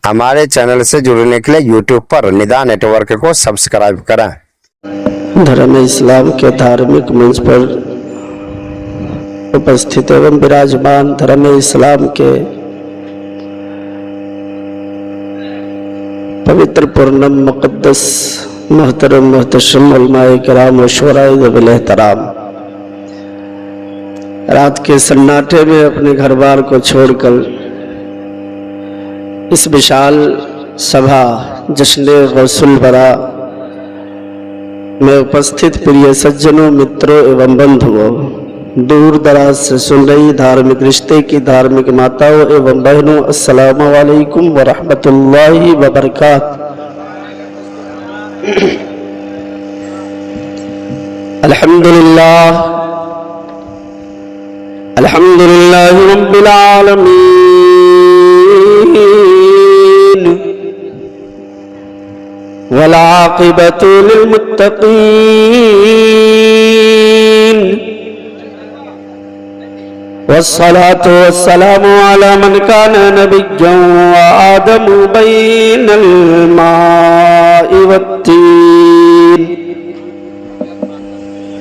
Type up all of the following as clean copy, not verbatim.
हमारे चैनल से जुड़ने के लिए यूट्यूब पर निदा नेटवर्क को सब्सक्राइब करें। धर्म इस्लाम के धार्मिक मंच पर उपस्थित एवं विराजमान धर्म इस्लाम के पवित्र पूर्णम मुक़द्दस मोहतरम मोहतशम उलमाए किराम व शुराए ज़वील एहतराम, रात के सन्नाटे में अपने घर बार को छोड़कर इस विशाल सभा जश्न गौसुल बरा में उपस्थित प्रिय सज्जनों, मित्रों एवं बंधुओं, दूर दराज से सुन रही धार्मिक रिश्ते की धार्मिक माताओं एवं बहनों, अस्सलामु अलैकुम व रहमतुल्लाहि व बरकातहू। अल्हम्दुलिल्लाह अल्हम्दुलिल्लाहि रब्बिल आलमीन वल आक़िबतु लिल मुत्तक़ीन वस्सलातु वस्सलामु अला मन काना नबिय्यन व आदमु बैनल माइ वत्तीन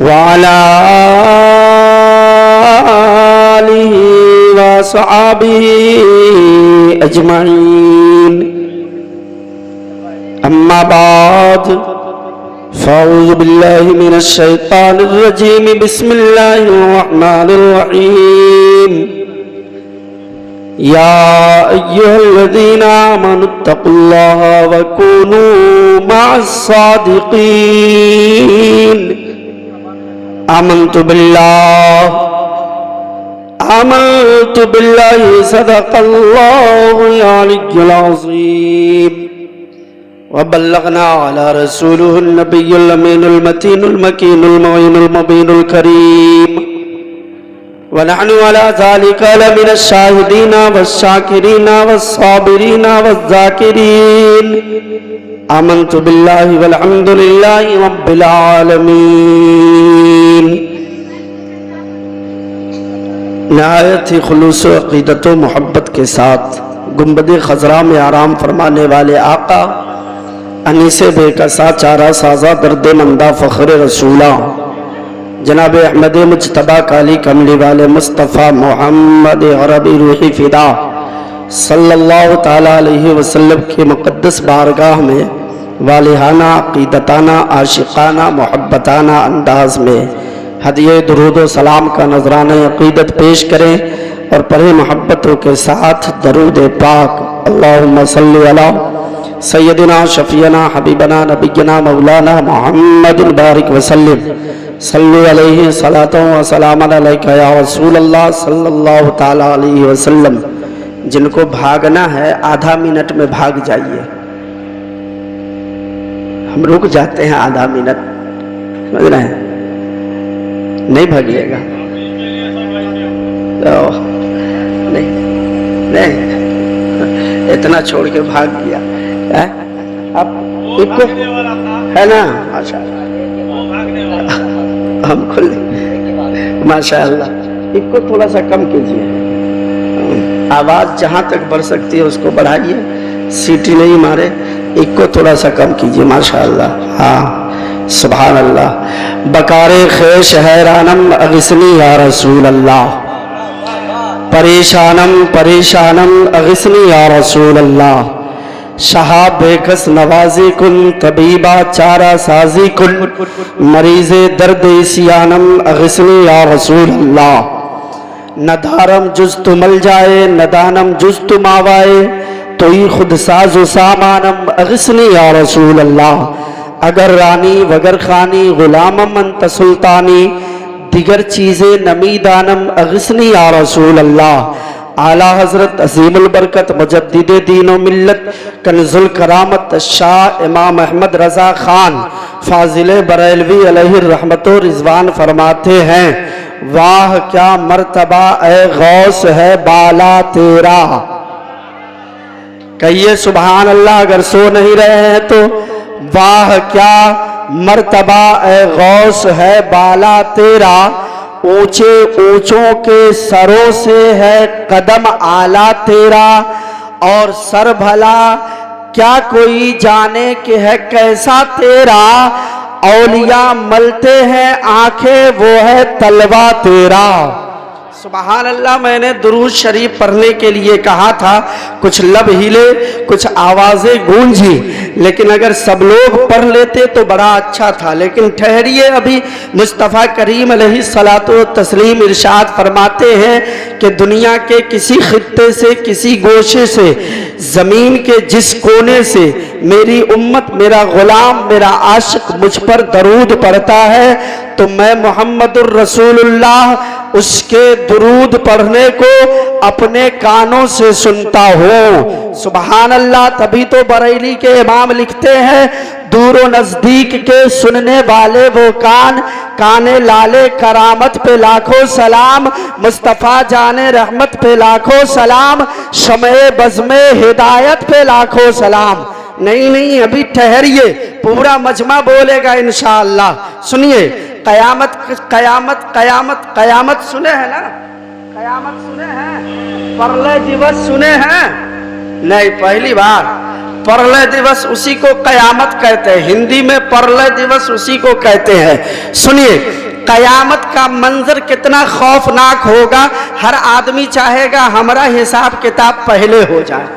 व अला आलिहि व अस्हाबिहि अजमईन। अम्मा बाद फ़अऊज़ु बिल्लाहि मिनश शैतानिर रजीम। बिस्मिल्लाहिर रहमानिर रहीम। या अय्युहल्लज़ीना आमनुत्तक़ुल्लाह व कूनू मअस सादिक़ीन। आमन्तु बिल्लाहि सदक़ल्लाहुल अलिय्युल अज़ीम व बल्लगना अला रसूलिहिन नबिय्यिल अमीनुल मतीनुल मकीनुल मुईनुल मुबीनुल करीम व नहनु अला ज़ालिका लमिनश शाहिदीना वश्शाकिरीना वस्साबिरीना वज़्ज़ाकिरीन। आमन्तु बिल्लाहि वल्हम्दुलिल्लाहि रब्बिल आलमीन। नहायत ही खुलूस व अक़ीदत व मोहब्बत के साथ गुंबद खज़रा में आराम फरमाने वाले आका अनीसे बेकसा चारा साजा दर्द मंदा फ़ख्र रसूला जनाब अहमद मुज्तबा काली कमली वाले मुस्तफ़ा मोहम्मद अरबी रूही फ़िदा सल्लल्लाहु ताला अलैहि वसल्लम के मुक़द्दस बारगाह में वालिहाना अक़ीदताना आशिक़ाना मोहब्बताना अंदाज में हदिये दुरूद व सलाम का नजराना अक़ीदत पेश करें और पढ़े मोहब्बतों के साथ दरूद पाक। अल्लाहुम्मा सल्लि अला सय्यदिना शफ़ीना हबीबना नबियना मौलाना मुहम्मदिन बारिक वसल्लिम सल्लु अलैहि सलातन व सलामन अलैका या रसूल अल्लाह सल्लल्लाहु ताला अलैहि वसल्लम। जिनको भागना है आधा मिनट में भाग जाइए। हम रुक जाते हैं आधा मिनट, समझ रहे हैं? नहीं भागिएगा तो नहीं इतना छोड़ के भाग गया है? अब इनको है ना, माशाअल्लाह हम खुल माशाअल्लाह। इसको थोड़ा सा कम कीजिए, आवाज जहां तक बढ़ सकती है उसको बढ़ाइए, सीटी नहीं मारे। इसको थोड़ा सा कम कीजिए, माशाअल्लाह। हाँ सुभान अल्लाह। बकारे ख़ैश हैरानम अगिस्नी या रसूल अल्लाह, परेशानम परेशानम अगिस्नी या रसूल अल्लाह। शहाब बेकस नवाजी कुन तबीबा चारा साजी कुन, मरीज़े दर्द सियानम अगिस्नी या रसूल अल्लाह। नदारम जुज तो मल जाए नदानम जुज तो मावाए, तो ही खुद साजो सामानम अगिस्नी या रसूल अल्लाह। अगर रानी वगर खानी गुलामम अंत सुल्तानी, दिगर चीज़ें नमीदानम अगिस्नी या रसूल अल्लाह। आला हजरत अजीमुल बरकत मुजद्दिदे दीनो मिल्लत कन्जुल करामत शाह इमाम अहमद रजा खान फाजिले बरेलवी अलैहि रहमतो रिजवान फरमाते हैं, वाह क्या मर्तबा ए गौस है बाला तेरा। कहिए सुभान अल्लाह अगर सो नहीं रहे हैं तो। वाह क्या मर्तबा ए गौस है बाला तेरा, ऊंचे ऊंचों के सरों से है कदम आला तेरा। और सर भला क्या कोई जाने कि है कैसा तेरा, औलिया मलते हैं आंखें वो है तलवा तेरा। सुभान अल्लाह। मैंने दुरूद शरीफ पढ़ने के लिए कहा था, कुछ लब हिले, कुछ आवाजें गूंजी, लेकिन अगर सब लोग पढ़ लेते तो बड़ा अच्छा था। लेकिन ठहरिए, अभी मुस्तफ़ा करीम अलैहिस्सलातु तस्लीम इरशाद फरमाते हैं कि दुनिया के किसी खित्ते से, किसी गोशे से, जमीन के जिस कोने से मेरी उम्मत, मेरा गुलाम, मेरा आशिक मुझ पर दरूद पढ़ता है तो मैं मोहम्मदुर रसूलुल्लाह उसके दुरूद पढ़ने को अपने कानों से सुनता हूँ। सुभान अल्लाह। तभी तो बरेली के इमाम लिखते हैं, दूर व नजदीक के सुनने वाले वो कान, काने लाले करामत पे लाखों सलाम, मुस्तफ़ा जाने रहमत पे लाखों सलाम, शमे बज़्मे हिदायत पे लाखों सलाम। नहीं, अभी ठहरिए, पूरा मजमा बोलेगा इंशाअल्लाह। सुनिए, कयामत कयामत कयामत कयामत सुने हैं ना? कयामत सुने हैं? परलय दिवस सुने हैं? नहीं, पहली बार। परलय दिवस उसी को कयामत कहते हैं, हिंदी में परलय दिवस उसी को कहते हैं। सुनिए, कयामत का मंजर कितना खौफनाक होगा। हर आदमी चाहेगा हमारा हिसाब किताब पहले हो जाए,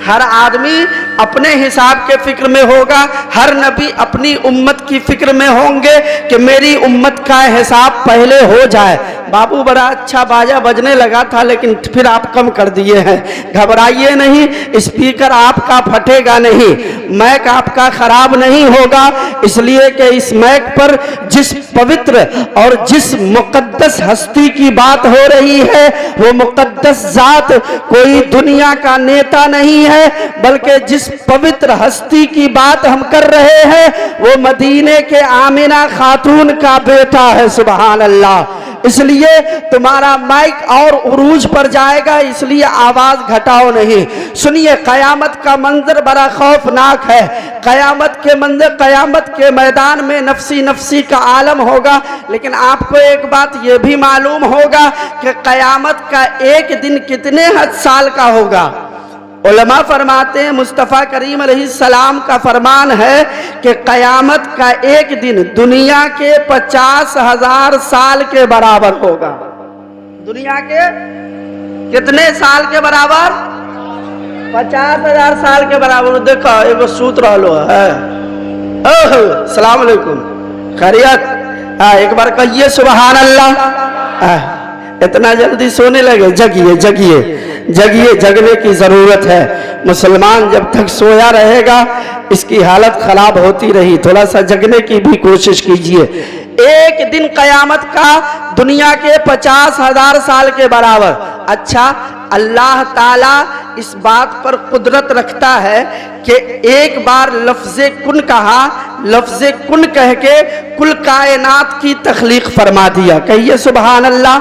हर आदमी अपने हिसाब के फिक्र में होगा, हर नबी अपनी उम्मत की फिक्र में होंगे कि मेरी उम्मत का हिसाब पहले हो जाए। बाबू बड़ा अच्छा बाजा बजने लगा था, लेकिन फिर आप कम कर दिए हैं। घबराइए नहीं, स्पीकर आपका फटेगा नहीं, मैक आपका खराब नहीं होगा, इसलिए कि इस मैक पर जिस पवित्र और जिस मुकद्दस हस्ती की बात हो रही है वो मुकद्दस जात कोई दुनिया का नेता नहीं है, बल्कि जिस पवित्र हस्ती की बात हम कर रहे हैं वो मदीने के आमिना खातून का बेटा है। सुभान अल्लाह। इसलिए तुम्हारा माइक और उरूज पर जाएगा, इसलिए आवाज घटाओ नहीं। सुनिए, कयामत का मंजर बड़ा खौफनाक है। कयामत के मंजर, कयामत के मैदान में नफसी नफसी का आलम होगा। लेकिन आपको एक बात यह भी मालूम होगा कि कयामत का एक दिन कितने साल का होगा। उलमा फरमाते हैं, मुस्तफ़ा करीम अलैहिस्सलाम का फरमान है कि कयामत का एक दिन दुनिया के 50,000 साल के बराबर होगा। दुनिया के कितने साल के बराबर? 50,000 साल के बराबर। देखो एगो सूत रहो है। अस्सलाम वालेकुम, खैरियत? एक बार कहिए सुभान अल्लाह। इतना जल्दी सोने लगे? जगिए जगिए जगिए, जगने की जरूरत है। मुसलमान जब तक सोया रहेगा इसकी हालत खराब होती रही। थोड़ा सा जगने की भी कोशिश कीजिए। एक दिन कयामत का दुनिया के 50,000 साल के बराबर। अच्छा, अल्लाह ताला इस बात पर कुदरत रखता है कि एक बार लफ्ज़े कुन कहा, लफ्ज़े कुन कह के कुल कायनात की तख्लीक फरमा दिया। कहिए सुभान अल्लाह।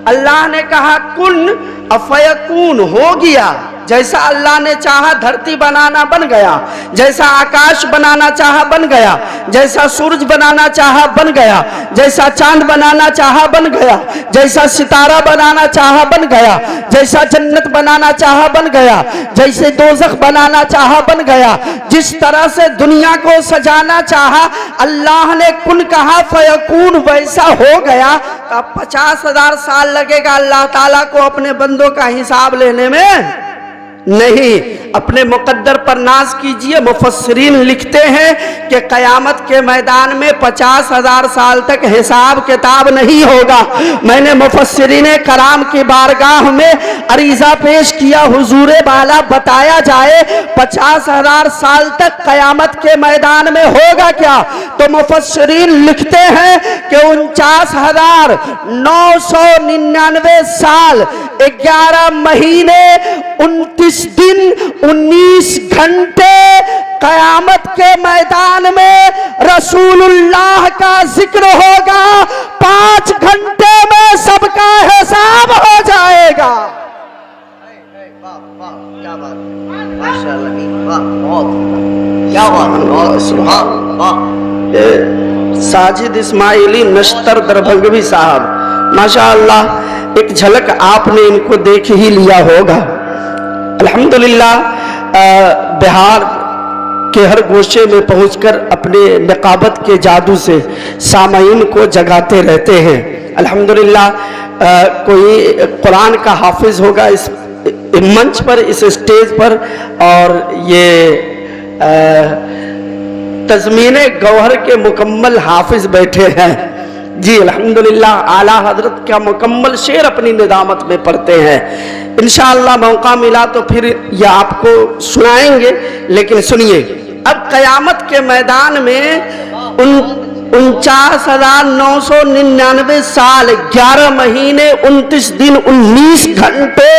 अल्लाह ने कहा कुन अफयकून, हो गया। जैसा अल्लाह ने चाहा धरती बनाना बन गया, जैसा आकाश बनाना चाहा बन गया, जैसा सूरज बनाना चाहा बन गया, जैसा चांद बनाना चाहा बन गया, जैसा सितारा बनाना चाहा बन गया, जैसा जन्नत बनाना चाहा बन गया, जैसे दोज़ख बनाना चाहा बन गया। जिस तरह से दुनिया को सजाना चाहा अल्लाह ने कुन कहा फयकून, वैसा हो गया। अब 50,000 साल लगेगा अल्लाह ताला को अपने बंदों का हिसाब लेने में? नहीं। अपने मुकद्दर पर नाज कीजिए। मुफस्सिरीन लिखते हैं कि कयामत के मैदान में 50,000 साल तक हिसाब किताब नहीं होगा। मैंने मुफस्सिरीन कराम की बारगाह में अरीजा पेश किया, हुजूरे बाला बताया जाए 50,000 साल तक कयामत के मैदान में होगा क्या? तो मुफस्सिरीन लिखते हैं कि 49,999 साल 11 महीने 29 दिन 19 घंटे कयामत के मैदान में रसूलुल्लाह का जिक्र होगा। 5 घंटे में सबका हिसाब हो जाएगा। क्या बात, माशाअल्लाह, क्या बात। साजिद इस्माइली नश्तर दरभंगवी साहब, माशाअल्लाह, एक झलक आपने इनको देख ही लिया होगा। अल्हम्दुलिल्लाह बिहार के हर गोशे में पहुंचकर अपने नकाबत के जादू से सामाईन को जगाते रहते हैं। अल्हम्दुलिल्लाह कोई कुरान का हाफिज होगा इस मंच पर, इस स्टेज पर, और ये तज़मीने गौहर के मुकम्मल हाफिज बैठे हैं जी। अल्हम्दुलिल्लाह आला हजरत का मुकम्मल शेर अपनी निदामत में पढ़ते हैं। इंशाअल्लाह मौका मिला तो फिर यह आपको सुनाएंगे, लेकिन सुनिए। अब कयामत के मैदान में 49,999 साल 11 महीने 29 दिन 19 घंटे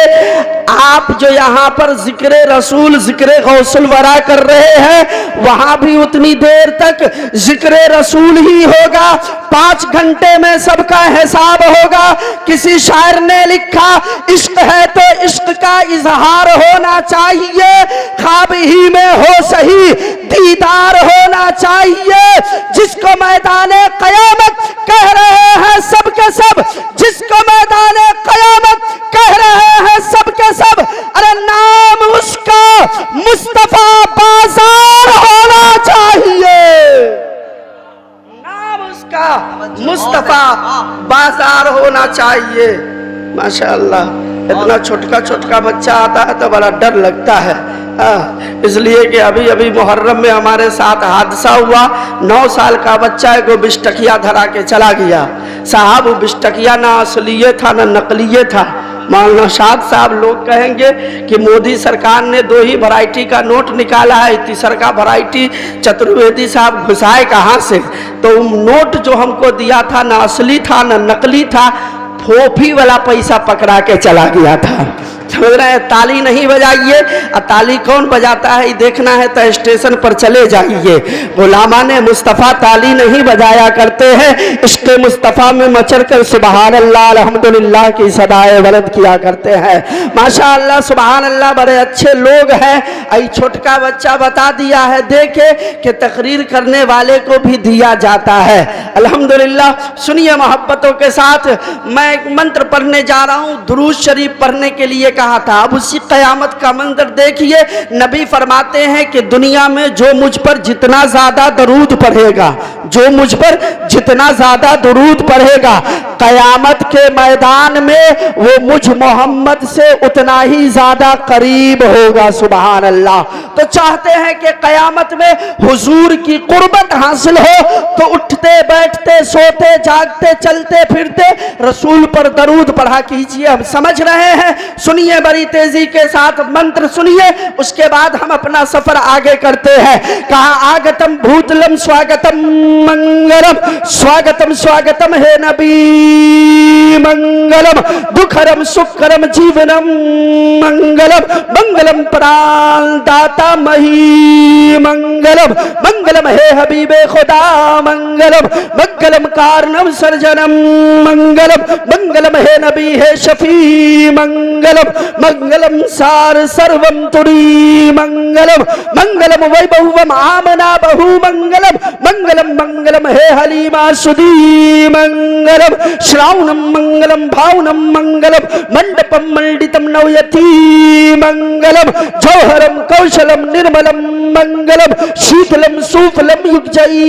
आप जो यहाँ पर जिक्र रसूल जिक्र गौसुल वरा कर रहे हैं, वहां भी उतनी देर तक जिक्र रसूल ही होगा। 5 घंटे में सबका हिसाब होगा। किसी शायर ने लिखा, इश्क है तो इश्क का इजहार होना चाहिए, ख्वाब ही में हो सही दीदार होना चाहिए। जिसको मैदाने कयामत कह रहे हैं सब के सब, जिसको मैदाने कयामत कह रहे हैं सब के सब, अरे नाम उसका मुस्तफा बाजार होना चाहिए। नाम उसका मुस्तफा बाजार होना चाहिए। माशाअल्लाह, इतना छोटका छोटका बच्चा आता है तो बड़ा डर लगता है। इसलिए कि अभी अभी मुहर्रम में हमारे साथ हादसा हुआ। 9 साल का बच्चा को 20 टकिया धरा के चला गया। साहब वो 20 टकिया ना असलिये था ना नकलिये था। मौलाना शाद साहब लोग कहेंगे कि मोदी सरकार ने 2 ही वैरायटी का नोट निकाला है, तीसरा का वैरायटी चतुर्वेदी साहब घुसाए कहाँ से? तो नोट जो हमको दिया था ना असली था ना नकली था, फोफी वाला पैसा पकड़ा के चला गया था। समझ रहे हैं? ताली नहीं बजाइए। और ताली कौन बजाता है ये देखना है तो स्टेशन पर चले जाइए। गुलामाने मुस्तफ़ा ताली नहीं बजाया करते हैं, इसके मुस्तफ़ा में मचर कर सुबहान अल्लाह अल्हम्दुलिल्लाह की सदाए बुलंद किया करते हैं। माशाअल्लाह सुबहान अल्लाह, बड़े अच्छे लोग हैं। आई छोटका बच्चा बता दिया है, देखे कि तकरीर करने वाले को भी दिया जाता है। अल्हम्दुलिल्लाह। सुनिए मोहब्बतों के साथ, मैं एक मंत्र पढ़ने जा रहा हूँ। दुरूद शरीफ पढ़ने के लिए कहा था। अब उसी कयामत का मंजर देखिए। नबी फरमाते हैं कि दुनिया में जो मुझ पर जितना ज्यादा दरूद पढ़ेगा, जो मुझ पर जितना ज्यादा दरूद पढ़ेगा, कयामत के मैदान में वो मुझ मोहम्मद से उतना ही ज्यादा करीब होगा। सुभान अल्लाह। तो चाहते हैं कि कयामत में हुजूर की कुर्बत हासिल हो तो उठते बैठते सोते जागते चलते फिरते रसूल पर दरूद पढ़ा कीजिए। हम समझ रहे हैं, सुनिए बड़ी तेजी के साथ मंत्र सुनिए, उसके बाद हम अपना सफर आगे करते हैं। कहा, आगतम भूतलम स्वागतम मंगलम, स्वागतम स्वागतम हे नबी मंगलम, दुखरम सुखरम जीवनम मंगलम, मंगलम प्राण दाता मही मंगलम, मंगलम हे हबीबे खुदा मंगलम, मंगलम कारणम सर्जनम मंगलम, मंगलम हे नबी हे शफी मंगलम, मंगलम सार सर्वम तुरी मंगलम, मंगलम वैभवम आमना बहु मंगलम, मंगलम मंगलम हे हलीमा सुदी मंगलम, श्रावणम मंगलम भावनम मंगलम, मंडपम मंडितम नवयति मंगलम, जौहरम कौशलम निर्मलम मंगलम, शीतलम सुफलम युगजयी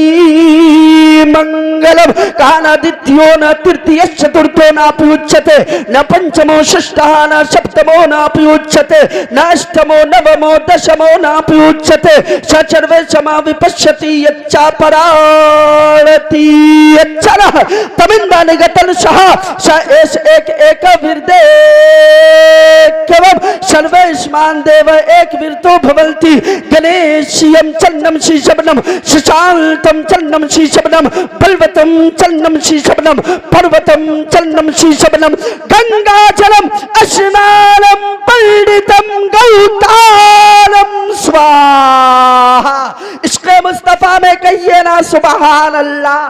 मंगलम। कानादित्यो न तृतीय चतुर्थो नापि उच्यते, न पंचमो षष्ठः न सप्तमो नापि उच्यते, न अष्टमो नवमो दशमो नापि उच्यते, स सर्वे समा विपश्यति यच्चा पराणति यच्चरः तमिन्दा निगतन सह स एष एक एक विरदे केवम सर्वेष्मान देव एक विरतो भवन्ति। गणेशियम चन्नम शीशबनम, सुशांतम चन्नम शीशबनम, बलवतम चन्नम शीशबनम, पर्वतम चन्नम शीशबनम, गंगाजलम स्नानम पंडितम गौतालम स्वाहा। इसके मुस्तफा में कहिए ना सुबहान अल्लाह।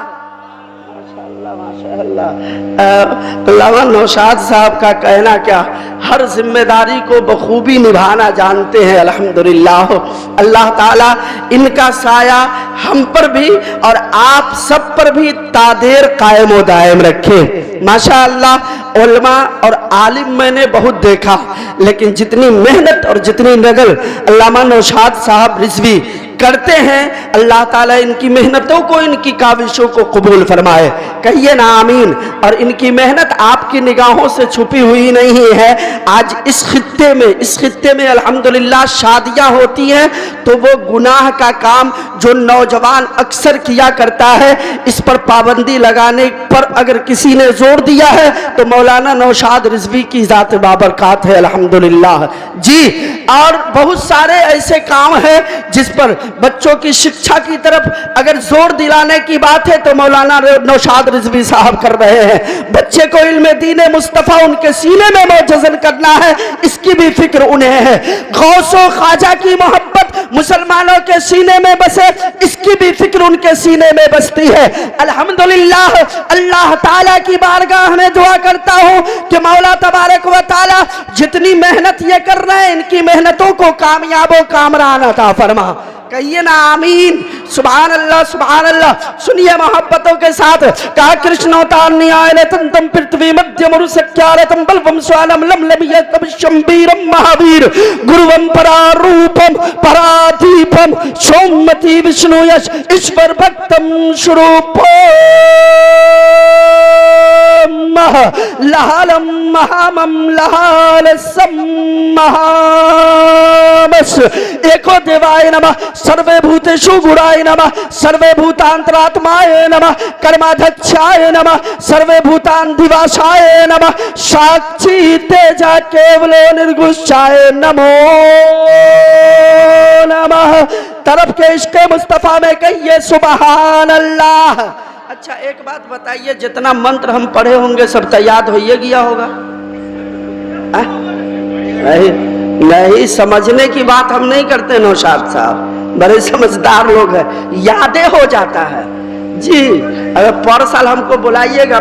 अल्लामा नौशाद साहब का कहना क्या, हर जिम्मेदारी को बखूबी निभाना जानते हैं अल्हम्दुलिल्लाह। अल्लाह ताला इनका साया हम पर भी और आप सब पर भी तादेर कायम व दायम रखे। माशाअल्लाह उलमा और आलिम मैंने बहुत देखा, लेकिन जितनी मेहनत और जितनी नगल अल्लामा नौशाद साहब रिजवी करते हैं, अल्लाह ताला इनकी मेहनतों को, इनकी काविशों को कबूल फरमाए। कहिए ना आमीन। और इनकी मेहनत आपकी निगाहों से छुपी हुई नहीं है। आज इस खित्ते में अल्हम्दुलिल्लाह शादियां होती हैं तो वो गुनाह का काम जो नौजवान अक्सर किया करता है, इस पर पाबंदी लगाने पर अगर किसी ने जोर दिया है तो मौलाना नौशाद रिजवी की जात बाबरकात है अल्हम्दुलिल्लाह जी। और बहुत सारे ऐसे काम हैं जिस पर बच्चों की शिक्षा की तरफ अगर जोर दिलाने की बात है तो मौलाना नौशाद रिजवी साहब कर रहे हैं। बच्चे को इल्म दीन मुस्तफ़ा उनके सीने में मौजज़न करना है, इसकी भी फिक्र उन्हें है। गौसो ख्वाजा की मोहब्बत मुसलमानों के सीने में बसे, इसकी भी फिक्र उनके सीने में बसती है। अल्हम्दुलिल्लाह अल्लाह ताला की बारगाह में दुआ करता हूँ कि मौला तबारक व ताला जितनी मेहनत ये कर रहे हैं, इनकी मेहनतों को कामयाब व कामरान अता फरमा। कहिए ना आमीन। सुभान अल्लाह सुभान अल्लाह। सुनिए मोहब्बतों के साथ, कहा कृष्णोतान्य आयतन तम पृथ्वी मध्य मरुसक्यारतम बलवम स्वालम लमलमियतम शंबीरम महावीर गुरुवम परारूपम परादीपम सोमति विष्णु यश ईश्वर भक्तम स्वरूपो लहालम महामम लहालसम महामस एको देवाय नमः सर्वे भूतेषु गुणाय नमः सर्वे भूतांतरात्माय नमः कर्माध्यक्षाय नमः सर्वे भूतांधिवासाय नमः साक्षी तेजा केवलो निर्गुष्याय नमो नमः। तरफ के इश्क़ मुस्तफ़ा में कहिए सुभान अल्लाह। अच्छा एक बात बताइए, जितना मंत्र हम पढ़े होंगे सब तो याद हो गया होगा? नहीं, समझने की बात हम नहीं करते। नौशाद साहब बड़े समझदार लोग हैं, यादें हो जाता है जी। अगर पर साल हमको बुलाइएगा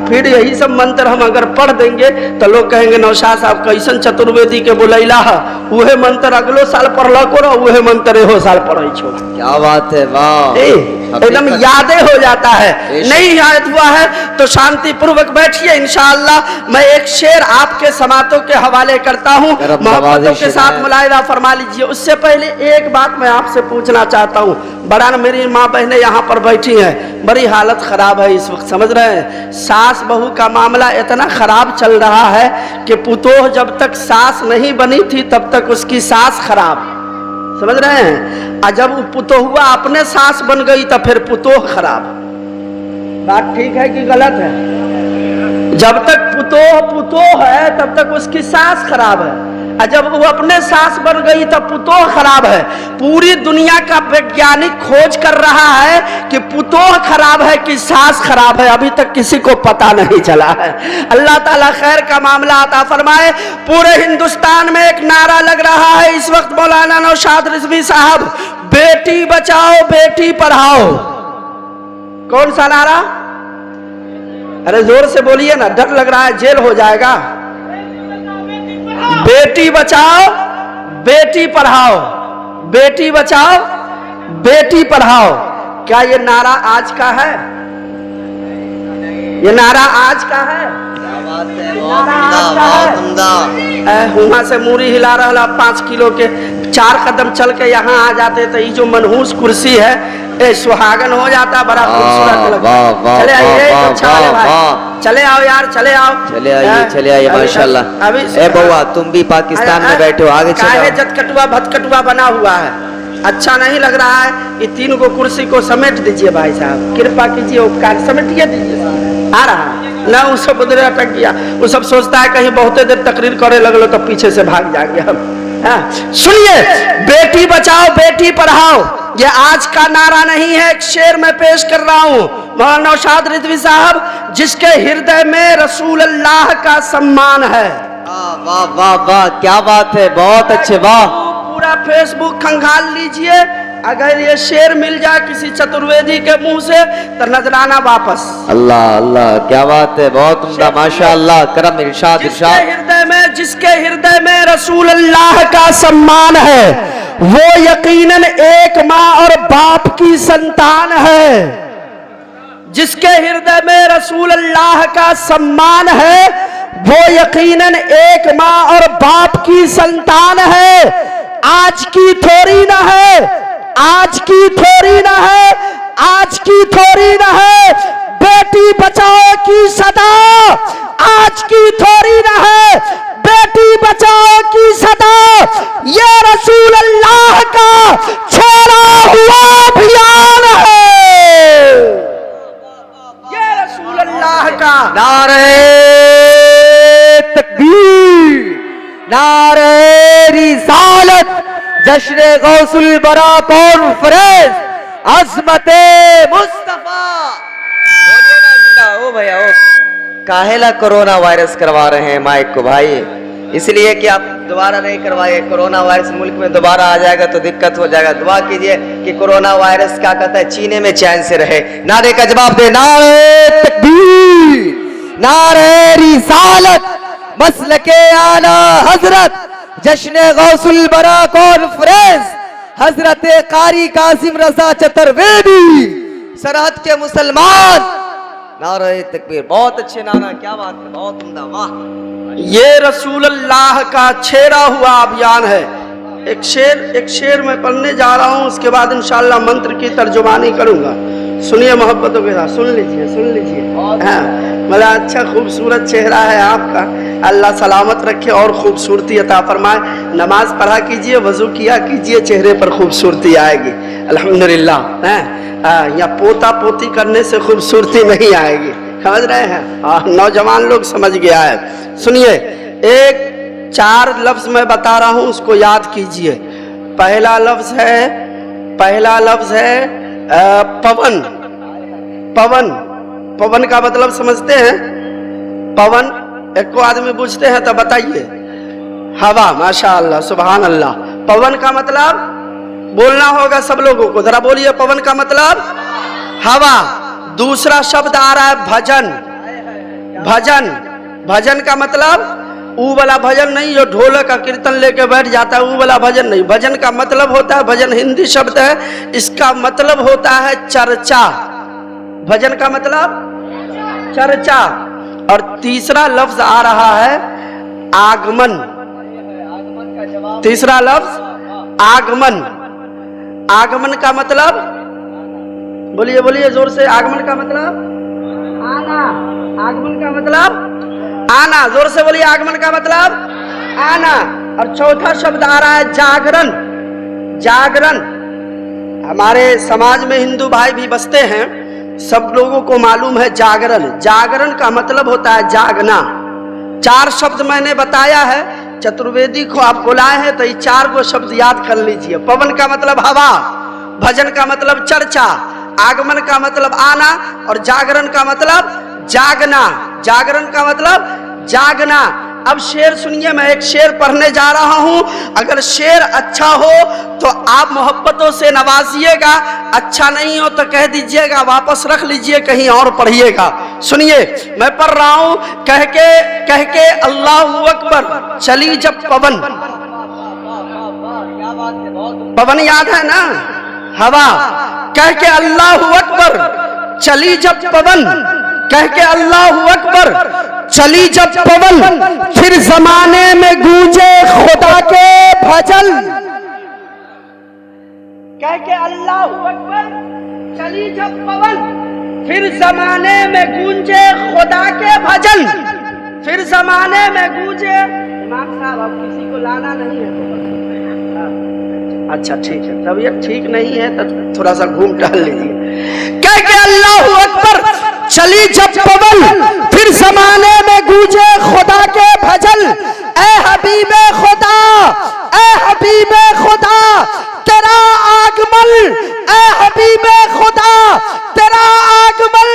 फिर यही सब मंत्र हम अगर पढ़ देंगे तो लोग कहेंगे नौशाद साहब कैसन चतुर्वेदी के बुलैला है, वह मंत्र अगलो साल पढ़ को वह मंत्र एहो साल पढ़े छो। क्या बात है, वाह, एकदम यादें हो जाता है। नहीं याद हुआ है तो शांति पूर्वक बैठिए, इंशाअल्लाह मैं एक शेर आपके समातों के हवाले करता हूँ, मोहब्बतों के साथ मुलाहिजा फरमा लीजिए। उससे पहले एक बात मैं आपसे पूछना चाहता हूँ। बड़ा मेरी माँ बहनें यहाँ पर बैठी हैं, बड़ी हालत खराब है इस वक्त, समझ रहे हैं। सास बहू का मामला इतना खराब चल रहा है कि पुतोह जब तक सास नहीं बनी थी तब तक उसकी सास खराब, समझ रहे हैं। और जब पुतोहुआ अपने सास बन गई तो फिर पुतोह खराब। बात ठीक है कि गलत है? जब तक पुतोह है तब तक उसकी सास खराब है, और जब वो अपने सास बन गई तब पुतोह खराब है। पूरी दुनिया का वैज्ञानिक खोज कर रहा है कि पुतोह खराब है कि सास खराब है, अभी तक किसी को पता नहीं चला है। अल्लाह ताला खैर का मामला अता फरमाए। पूरे हिंदुस्तान में एक नारा लग रहा है इस वक्त मौलाना नौशाद रिजवी साहब, बेटी बचाओ बेटी पढ़ाओ। कौन सा नारा? अरे जोर से बोलिए ना, डर लग रहा है जेल हो जाएगा। बेटी बचाओ बेटी पढ़ाओ, बेटी बचाओ बेटी पढ़ाओ। क्या ये नारा आज का है? ये नारा आज का है? वहां से मूरी हिला रहा 5 किलो के 4 कदम चल के यहाँ आ जाते तो ये जो मनहूस कुर्सी है ए सुहागन हो जाता, बड़ा खूबसूरत लगता। चले आइए, अच्छा वाले भाई, चले आओ यार, चले आओ, चले आइए माशाल्लाह। अभी ए बउआ तुम भी पाकिस्तान में बैठे हो, आगे चलो। काहे जटकटुआ भटकटुआ बना हुआ है, अच्छा नहीं लग रहा है। ये 3 गो कुर्सी को समेट दीजिए भाई साहब, कृपा कीजिए, उपकार समेटिए दीजिए। आ रहा ना उस सब उधर अटक गया, वो सब सोचता है कहीं बहुत देर तकरीर करे लगलो तो पीछे से भाग जाएंगे हम। सुनिए, बेटी बचाओ बेटी पढ़ाओ ये आज का नारा नहीं है, एक शेर में पेश कर रहा हूँ। मौलाना नौशाद रिजवी साहब जिसके हृदय में रसूल अल्लाह का सम्मान है। वाह वाह वाह, क्या बात है, बहुत अच्छे, वाह। पूरा फेसबुक खंगाल लीजिए, अगर ये शेर मिल जाए किसी चतुर्वेदी के मुंह से तो नजराना वापस। अल्लाह अल्लाह, क्या बात है, बहुत उम्दा, माशाअल्लाह, करम, इरशाद इरशाद। जिसके हृदय में रसूल अल्लाह का सम्मान है वो यकीनन एक माँ और बाप की संतान है। जिसके हृदय में रसूल अल्लाह का सम्मान है वो यकीनन एक माँ और बाप की संतान है। आज की थोड़ी ना है, आज की थोड़ी ना है, आज की थोड़ी ना है। बेटी बचाओ की सदा आज की थोड़ी ना है, बेटी बचाओ की सदा ये रसूल अल्लाह का छेड़ा हुआ अभियान है। ये रसूल अल्लाह का नारे तकबीर, नारे रिसालत, जश्न गौसुल बरा कॉन्फ्रेंस, अज़मते मुस्तफा। बोलिए ना जिंदा ओ भैया, ओ काहेला कोरोना वायरस करवा रहे हैं माइक को भाई, इसलिए कि आप दोबारा नहीं करवाइए। कोरोना वायरस मुल्क में दोबारा आ जाएगा तो दिक्कत हो जाएगा। दुआ कीजिए कि कोरोना वायरस क्या कहता है, चीने में चैन से रहे। नारे का जवाब दे, नारे तकबीर, नारे रिसालत, मसलके आला हजरत, जश्न गौसुल बरा कॉन्फ्रेंस, हजरत कारी कासिम रजा चतुर्वेदी, सरहद के मुसलमान। नारे तकबीर, बहुत अच्छे नारा, क्या बात है, बहुत उम्दा, वाह। ये रसूल अल्लाह का छेड़ा हुआ अभियान है। एक शेर मैं पढ़ने जा रहा हूँ, उसके बाद इंशाअल्लाह मंत्र की तर्जुमानी करूंगा। सुनिए मोहब्बतों के साथ, सुन लीजिए, सुन लीजिए। हाँ, बड़ा अच्छा खूबसूरत चेहरा है आपका, अल्लाह सलामत रखे और खूबसूरती अता फरमाए। नमाज पढ़ा कीजिए, वजू किया कीजिए, चेहरे पर खूबसूरती आएगी अल्हम्दुलिल्लाह। या पोता पोती करने से खूबसूरती नहीं आएगी, समझ रहे हैं? नौजवान लोग समझ गया है। सुनिए, एक 4 लफ्ज मैं बता रहा हूं, उसको याद कीजिए। पहला लफ्ज है पवन। पवन, पवन का मतलब समझते हैं? पवन एक को आदमी पूछते हैं तो बताइए। हवा, माशाअल्लाह, सुभान अल्लाह। पवन का मतलब बोलना होगा सब लोगों को, जरा बोलिए। पवन का मतलब हवा। दूसरा शब्द आ रहा है भजन। भजन, भजन का मतलब ऊ वाला भजन नहीं जो ढोलक का कीर्तन लेके बैठ जाता है, ऊ वाला भजन नहीं। भजन का मतलब होता है, भजन हिंदी शब्द है, इसका मतलब होता है चर्चा। भजन का मतलब चर्चा। और तीसरा लफ्ज आ रहा है आगमन। तीसरा लफ्ज आगमन। आगमन का मतलब बोलिए, बोलिए जोर से। आगमन का मतलब आना। आगमन का मतलब आना, जोर से बोलिए। आगमन का मतलब आना। और चौथा शब्द आ रहा है जागरण। जागरण, हमारे समाज में हिंदू भाई भी बसते हैं, सब लोगों को मालूम है जागरण। जागरण का मतलब होता है जागना। 4 शब्द मैंने बताया है, चतुर्वेदी को आप बुलाए हैं तो ये 4 को शब्द याद कर लीजिए। पवन का मतलब हवा, भजन का मतलब चर्चा, आगमन का मतलब आना, और जागरण का मतलब जागना। जागरण का मतलब जागना। अब शेर सुनिए, मैं एक शेर पढ़ने जा रहा हूं। अगर शेर अच्छा हो तो आप मोहब्बतों से नवाजिएगा, अच्छा नहीं हो तो कह दीजिएगा, वापस रख लीजिए, कहीं और पढ़िएगा। सुनिए, मैं पढ़ रहा हूं। कह के अल्लाहू अकबर चली जब पवन। पवन याद है ना? हवा। कह के अल्लाहू अकबर चली जब पवन। कह के अल्लाहू अकबर चली जब पवन, फिर जमाने में गूंजे खुदा के भजन। कह के अल्लाहू अकबर चली जब पवन, फिर जमाने में गूंजे खुदा के भजन। फिर जमाने में गूंजे। इमाम साहब, अब किसी को लाना नहीं है तो अच्छा ठीक है, तबीयत ठीक नहीं है तो थोड़ा सा घूम टहल लीजिए। कह के अल्लाहू अकबर चली जब पवन, फिर जमाने में गूंजे खुदा के भजन। ए हबीबे खुदा, ए हबीबे खुदा, तेरा आगमन, ए हबीबे खुदा, तेरा आगमन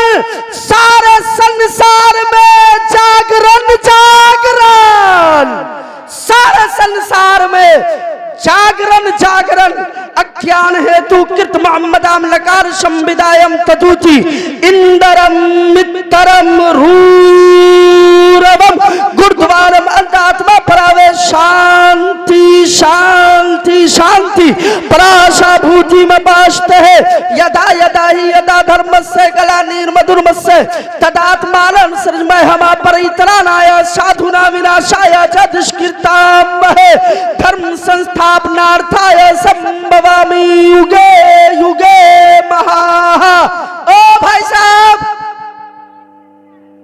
सारे संसार में जागरण। जागरण, सारे संसार में जागरण। जागरण, अज्ञान हेतु कृत मोहम्मदाम लकार संविदायम तदुति इंदरम मित्रम रूरवम गुरुद्वारम अंतात्मा परावे शांति शांति शांति पराशा भूति में बाष्ट है यदा यदा ही यदा धर्मस्य ग्लानिर्मधुर्मस्य तदात्मानं सृजमय हमा परित्राणाय साधुना विनाशाय च दुष्कृतां धर्म संस्थापनार्थाय संभवामि युगे युगे महा। ओ भाई साहब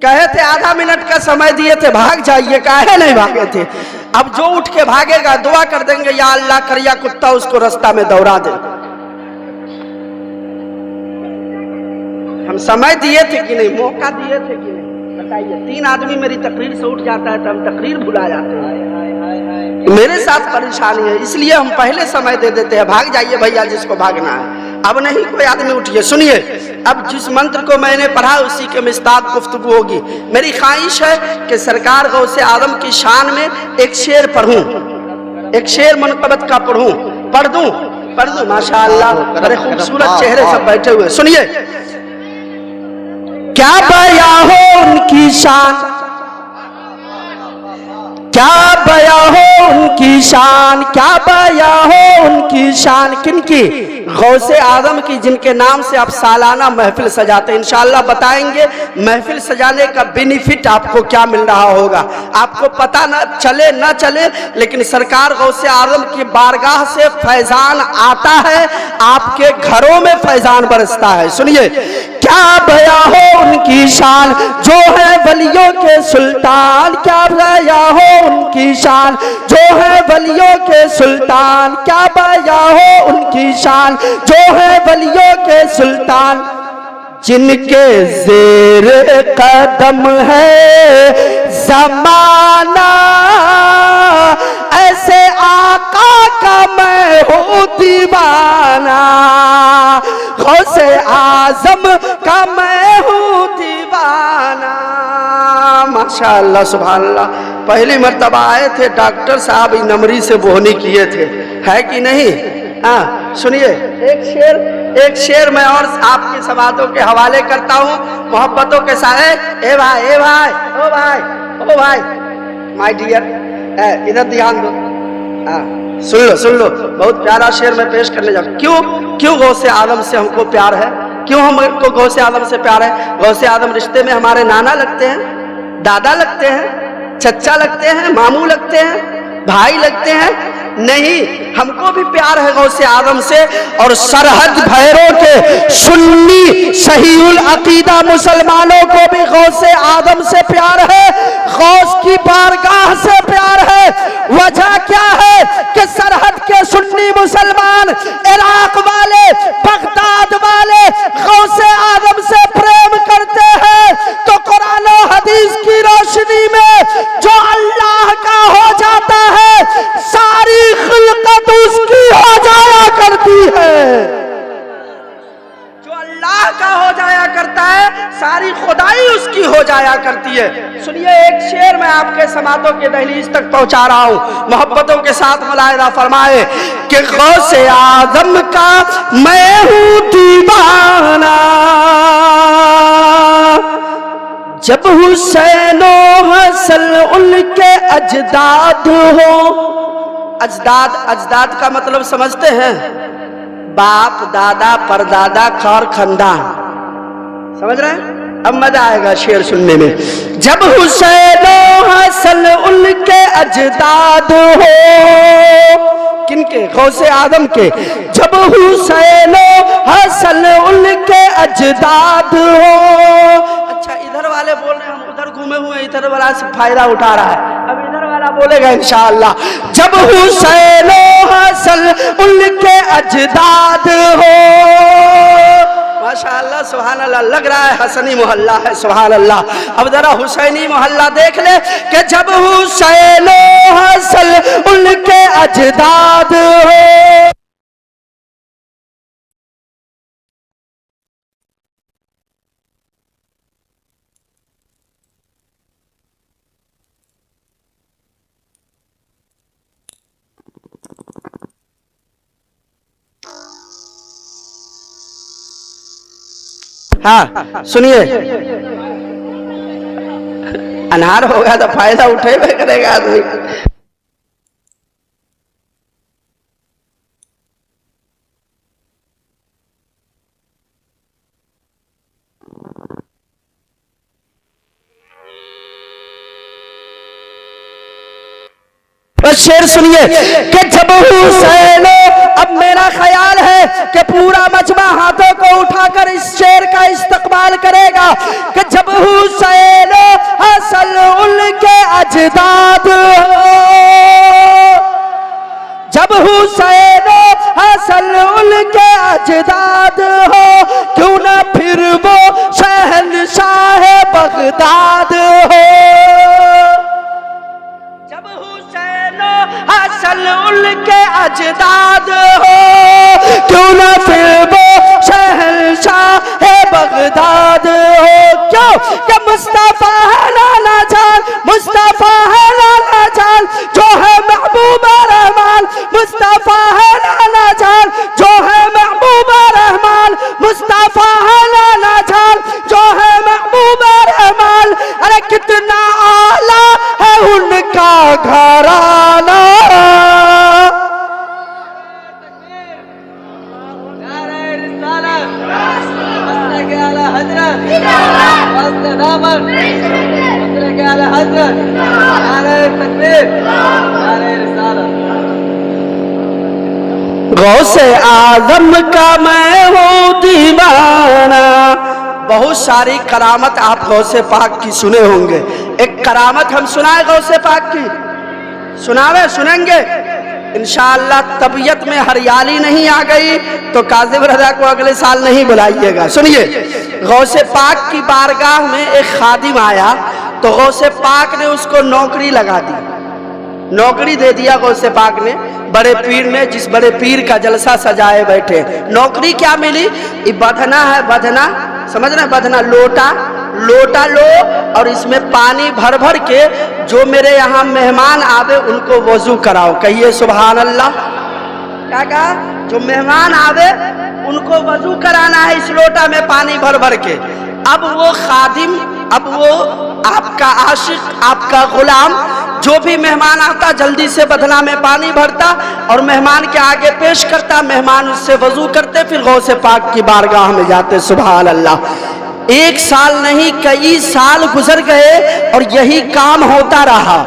कहे थे आधा मिनट का समय दिए थे भाग जाइए, काहे नहीं भागे थे? अब जो उठ के भागेगा दुआ कर देंगे या अल्लाह करिया कुत्ता उसको रास्ता में दौड़ा दे। हम समय दिए थे कि नहीं, मौका दिए थे कि नहीं, बताइए। 3 आदमी मेरी तकरीर से उठ जाता है तो हम तकरीर भुला जाते हैं। मेरे साथ परेशानी है इसलिए हम पहले समय दे देते हैं। भाग जाइए भैया जिसको भागना है, अब नहीं कोई आदमी उठिए। सुनिए, अब जिस मंत्र को मैंने पढ़ा उसी के मिस्ताक गुफ्तगू होगी। मेरी ख्वाहिश है कि सरकार गौसे आदम की शान में एक शेर पढ़ूं, एक शेर मनकबत का पढ़ूं, पढ़ दूं माशाअल्लाह। बड़े खूबसूरत चेहरे सब बैठे हुए। सुनिए, क्या बया हो उनकी शान, क्या बया हो उनकी शान, क्या बया हो उनकी शान। किनकी? गौसे आदम की, जिनके नाम से आप सालाना महफिल सजाते हैं। इंशाअल्लाह बताएंगे महफिल सजाने का बेनिफिट आपको क्या मिल रहा होगा। आपको पता न चले न चले, लेकिन सरकार गौसे आदम की बारगाह से फैजान आता है, आपके घरों में फैजान बरसता है। सुनिए, क्या बया हो उनकी शान जो है वलियों के सुल्तान, क्या बया हो उनकी शान जो है वलियों के सुल्तान, क्या बया हो उनकी शान जो है वलियों के सुल्तान। जिनके ज़ेर कदम है ज़माना, ऐसे आका का मैं हूँ दीवाना, गौसे आज़म का मैं हूँ दीवाना। माशाअल्लाह सुभानअल्लाह। पहली मर्तबा आए थे डॉक्टर साहब, नमरी से बोहनी किए थे, है कि नहीं? हाँ सुनिए, एक शेर मैं और आपकी समातों के हवाले करता हूँ मोहब्बतों के साथ। ए भाई, ए भाई, ओ भाई, ओ भाई, माय डियर, इधर ध्यान दो। सुन लो, बहुत प्यारा शेर मैं पेश करने जा। क्यों गौसे आदम से हमको प्यार है? क्यों हमको गौसे आदम से प्यार है? गौसे आदम रिश्ते में हमारे नाना लगते हैं, दादा लगते हैं, चचा लगते हैं, मामू लगते हैं, भाई लगते हैं? नहीं, हमको भी प्यार है गौसे आदम से। और सरहद भैरों के सुन्नी सहीउल अकीदा मुसलमानों को भी गौसे आदम से प्यार है, गौस की बारगाह से प्यार है। वजह क्या है कि सरहद के सुन्नी मुसलमान, इराक वाले, बगदाद वाले गौसे आदम से प्रेम करते हैं, तो कुरान और हदीस की रोशनी में जो अल्लाह का हो जाता है, सारी खिलकत उसकी हो जाया करती है। जो अल्लाह का हो जाया करता है, सारी खुदाई उसकी हो जाया करती है। सुनिए, एक शेर मैं आपके समातों के दहलीज तक पहुंचा रहा हूं, मोहब्बतों के साथ मुलाहिजा फरमाए कि गौसे आदम का मैं हूं दीवाना, जब हुसैनो हसन उनके अजदाद हो। अजदाद का मतलब समझते हैं? बाप, दादा, परदादा, खौर खानदान। समझ रहे हैं? अब मजा आएगा शेर सुनने में। जब हुसैनो हसन उनके अजदाद हो, किनके? गौसे आदम के। जब हुसैनो हसन उनके अजदाद हो। अच्छा, इधर वाले बोल रहे हैं, हम उधर घूमे हुए, इधर वाला से फायदा उठा रहा है, अब इधर वाला बोलेगा इंशाअल्लाह। जब हुसैनो हसन उनके अजदाद हो। माशाअल्लाह सुभान अल्लाह, लग रहा है हसनी मोहल्ला है, सुभान अल्लाह। अब जरा हुसैनी मोहल्ला देख ले कि जब हुसैनो हसन उनके अजदाद हो। हाँ सुनिए, अनार होगा तो फायदा उठेबे करेगा आदमी। शेर सुनिए कि जब हुसैन, अब मेरा ख्याल है कि पूरा मजमा हाथों को उठाकर इस शेर का इस्तकबाल करेगा कि जब हुसैन असल उनके अजदाद हो, जब हुसैन असल उनके अजदाद हो, क्यों ना फिर वो शहंशाह बगदाद हो। असल उनके अजदाद हो, क्यों ना फिर वो शहंशाह बगदाद हो। क्यों कि मुस्तफा है नाना जान, मुस्तफा है नाना जान, जो है महबूब रहमान, मुस्तफा है नाना जान, जो है महबूब रहमान, मुस्तफा है नाना जान, जो है महबूब रहमान। अरे कितना आला है उनका घराना। गौसे आजम का मैं हूँ दीवाना। बहुत सारी करामत आप गौसे पाक की सुने होंगे। एक करामत हम सुनाए गौसे पाक की, सुनावे, सुनेंगे इंशाअल्लाह। तबीयत में हरियाली नहीं आ गई तो काज़िम रज़ा को अगले साल नहीं बुलाइएगा। सुनिए, गौसे पाक की बारगाह में एक खादिम आया तो गौसे पाक ने उसको नौकरी लगा दी, नौकरी दे दिया गौसे पाक ने बड़े पीर ने, जिस बड़े पीर का जलसा सजाए बैठे। नौकरी क्या मिली? ये बधना है, बधना समझ रहे हैं, बधना लोटा, लोटा लो और इसमें पानी भर भर के जो मेरे यहाँ मेहमान आवे उनको वजू कराओ। कहिए सुभान अल्लाह। क्या कहा? जो मेहमान आवे उनको वजू कराना है इस लोटा में पानी भर भर के। अब वो खादिम, अब वो आपका आशिक, आपका गुलाम, जो भी मेहमान आता जल्दी से बधना में पानी भरता और मेहमान के आगे पेश करता, मेहमान उससे वजू करते, फिर गौसे पाक की बारगाह में जाते। सुभान अल्लाह। एक साल नहीं कई साल गुजर गए और यही काम होता रहा।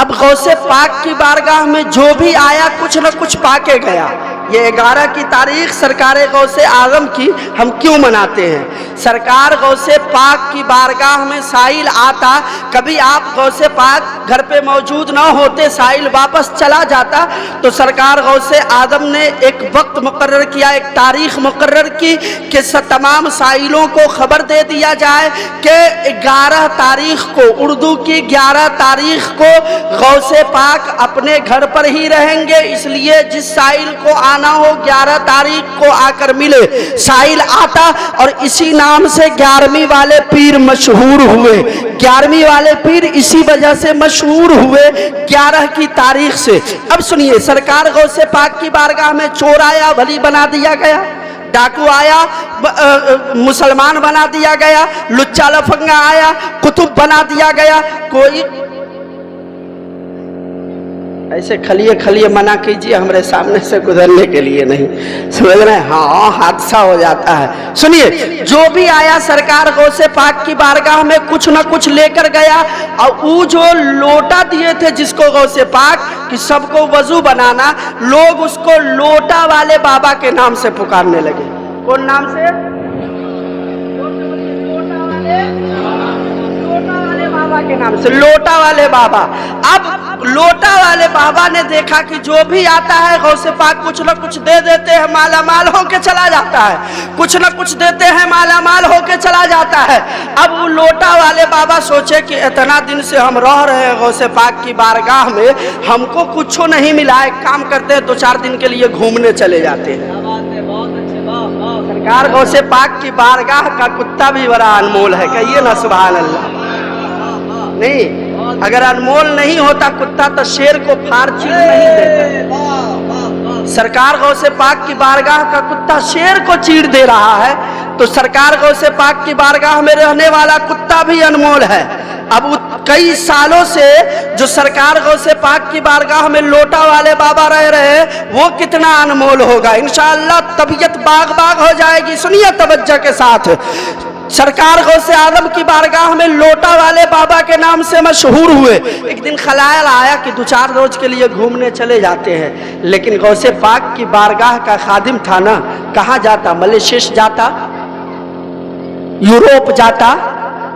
अब गौसे पाक की बारगाह में जो भी आया कुछ न कुछ पाके गया। ये 11 की तारीख सरकार गौसे आजम की हम क्यों मनाते हैं? सरकार गौसे पाक की बारगाह में साइल आता, कभी आप गौसे पाक घर पे मौजूद ना होते, साइल वापस चला जाता, तो सरकार गौसे आजम ने एक वक्त मुकर्रर किया, एक तारीख मुकर्रर की कि तमाम साइलों को खबर दे दिया जाए कि 11 तारीख को, उर्दू की 11 तारीख को गौसे पाक अपने घर पर ही रहेंगे। इसलिए जिस साइल को आना हो 11 तारीख को आकर मिले। साइल आता और इसी नाम से 11वीं वाले पीर मशहूर हुए। 11वीं वाले पीर इसी वजह से मशहूर हुए 11 की तारीख से। अब सुनिए, सरकार गौसे पाक की बारगाह में चोर आया, वली बना दिया गया, डाकू आया, मुसलमान बना दिया गया, लुच्चा लफंगा आया, कुतुब बना दिया गया। कोई ऐसे खलिए खलिए मना कीजिए, हमारे सामने से गुजरने के लिए नहीं, समझ रहे हैं? हाँ, हादसा हो जाता है। सुनिए, जो भी आया सरकार गौसे पाक की बारगाह में कुछ ना कुछ लेकर गया और वो जो लोटा दिए थे जिसको गौसे पाक कि सबको वजू बनाना, लोग उसको लोटा वाले बाबा के नाम से पुकारने लगे। कौन नाम से? बाबा के नाम से, लोटा वाले बाबा। अब लोटा वाले बाबा ने देखा कि जो भी आता है गौसे पाक कुछ न कुछ दे देते हैं, माला माल होके चला जाता है, कुछ न कुछ देते हैं, माला माल होके चला जाता है। अब वो लोटा वाले बाबा सोचे कि इतना दिन से हम रह रहे हैं गौसे पाक की बारगाह में, हमको कुछ नहीं मिला, एक काम करते हैं 2-4 दिन के लिए घूमने चले जाते हैं। सरकार गौसे पाक की बारगाह का कुत्ता भी बड़ा अनमोल है, कहिए ना सुभान अल्लाह। नहीं, अगर अनमोल नहीं होता कुत्ता तो शेर को फाड़ चीर नहीं देता। सरकार गौसे पाक की बारगाह का कुत्ता शेर को चीर दे रहा है तो सरकार गौसे पाक की बारगाह में रहने वाला कुत्ता भी अनमोल है। अब कई सालों से जो सरकार गौसे पाक की बारगाह में लोटा वाले बाबा रह रहे वो कितना अनमोल होगा। इंशाअल्लाह तबीयत बाग बाग हो जाएगी। सुनिए तवज्जो के साथ, सरकार गौसे आदम की बारगाह में लोटा वाले बाबा के नाम से मशहूर हुए। एक दिन ख्याल आया कि 2-4 रोज के लिए घूमने चले जाते हैं, लेकिन गौसे पाक की बारगाह का खादिम था ना, कहाँ जाता, मलेशिया जाता, यूरोप जाता,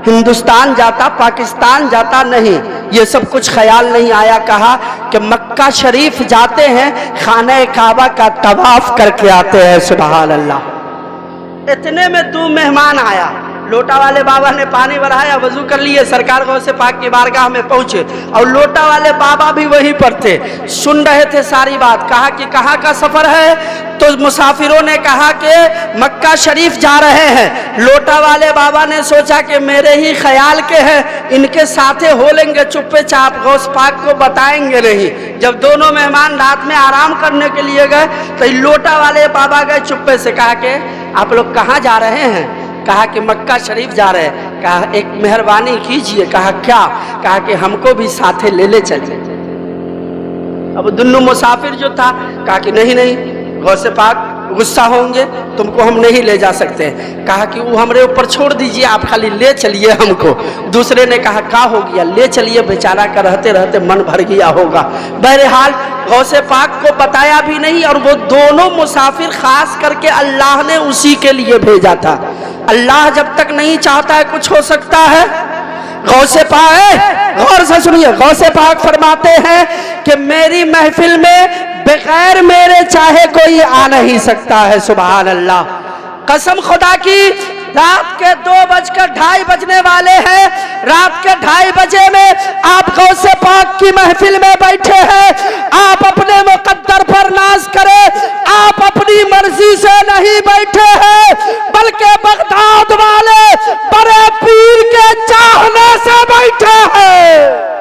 हिंदुस्तान जाता, पाकिस्तान जाता, नहीं, ये सब कुछ ख्याल नहीं आया। कहा कि मक्का शरीफ जाते हैं, खाने काबा का तवाफ करके आते हैं। सुभान अल्लाह। इतने में 2 मेहमान आया, लोटा वाले बाबा ने पानी बढ़ाया, वजू कर लिए, सरकार गौसे पाक की बारगाह में पहुंचे और लोटा वाले बाबा भी वहीं पर थे, सुन रहे थे सारी बात। कहा कि कहाँ का सफर है, तो मुसाफिरों ने कहा कि मक्का शरीफ जा रहे हैं। लोटा वाले बाबा ने सोचा कि मेरे ही ख्याल के हैं, इनके साथे हो लेंगे, चुप्पे चाप गौस पाक को बताएंगे नहीं। जब दोनों मेहमान रात में आराम करने के लिए गए तो लोटा वाले बाबा गए चुप्पे से, कहा कि आप लोग कहाँ जा रहे हैं? कहा कि मक्का शरीफ जा रहे हैं। कहा एक मेहरबानी कीजिए। कहा क्या? कहा कि हमको भी साथे ले चलिए। अब दुन्नू मुसाफिर जो था कहा कि नहीं नहीं, गौसे पाक गुस्सा होंगे, तुमको हम नहीं ले जा सकते। कहा कि वो हमारे ऊपर छोड़ दीजिए, आप खाली ले चलिए हमको। दूसरे ने कहा क्या हो गया, ले चलिए, बेचारा का रहते रहते मन भर गया होगा। बहरहाल गौसे पाक को बताया भी नहीं, और वो दोनों मुसाफिर खास करके अल्लाह ने उसी के लिए भेजा था। अल्लाह जब तक नहीं चाहता है कुछ हो सकता है। गौसे पाक, गौर से सुनिए, गौसे पाक फरमाते हैं कि मेरी महफिल में बगैर मेरे चाहे कोई आ नहीं सकता है। सुभान अल्लाह। कसम खुदा की, रात के 2:02 बजने वाले हैं, रात के 2:30 बजे में आप गौसे पाक की महफिल में बैठे हैं। आप अपने मुकद्दर पर नाज करें, आप अपनी मर्जी से नहीं बैठे हैं, बल्कि बगदाद वाले बड़े पीर के चाहने से बैठे हैं।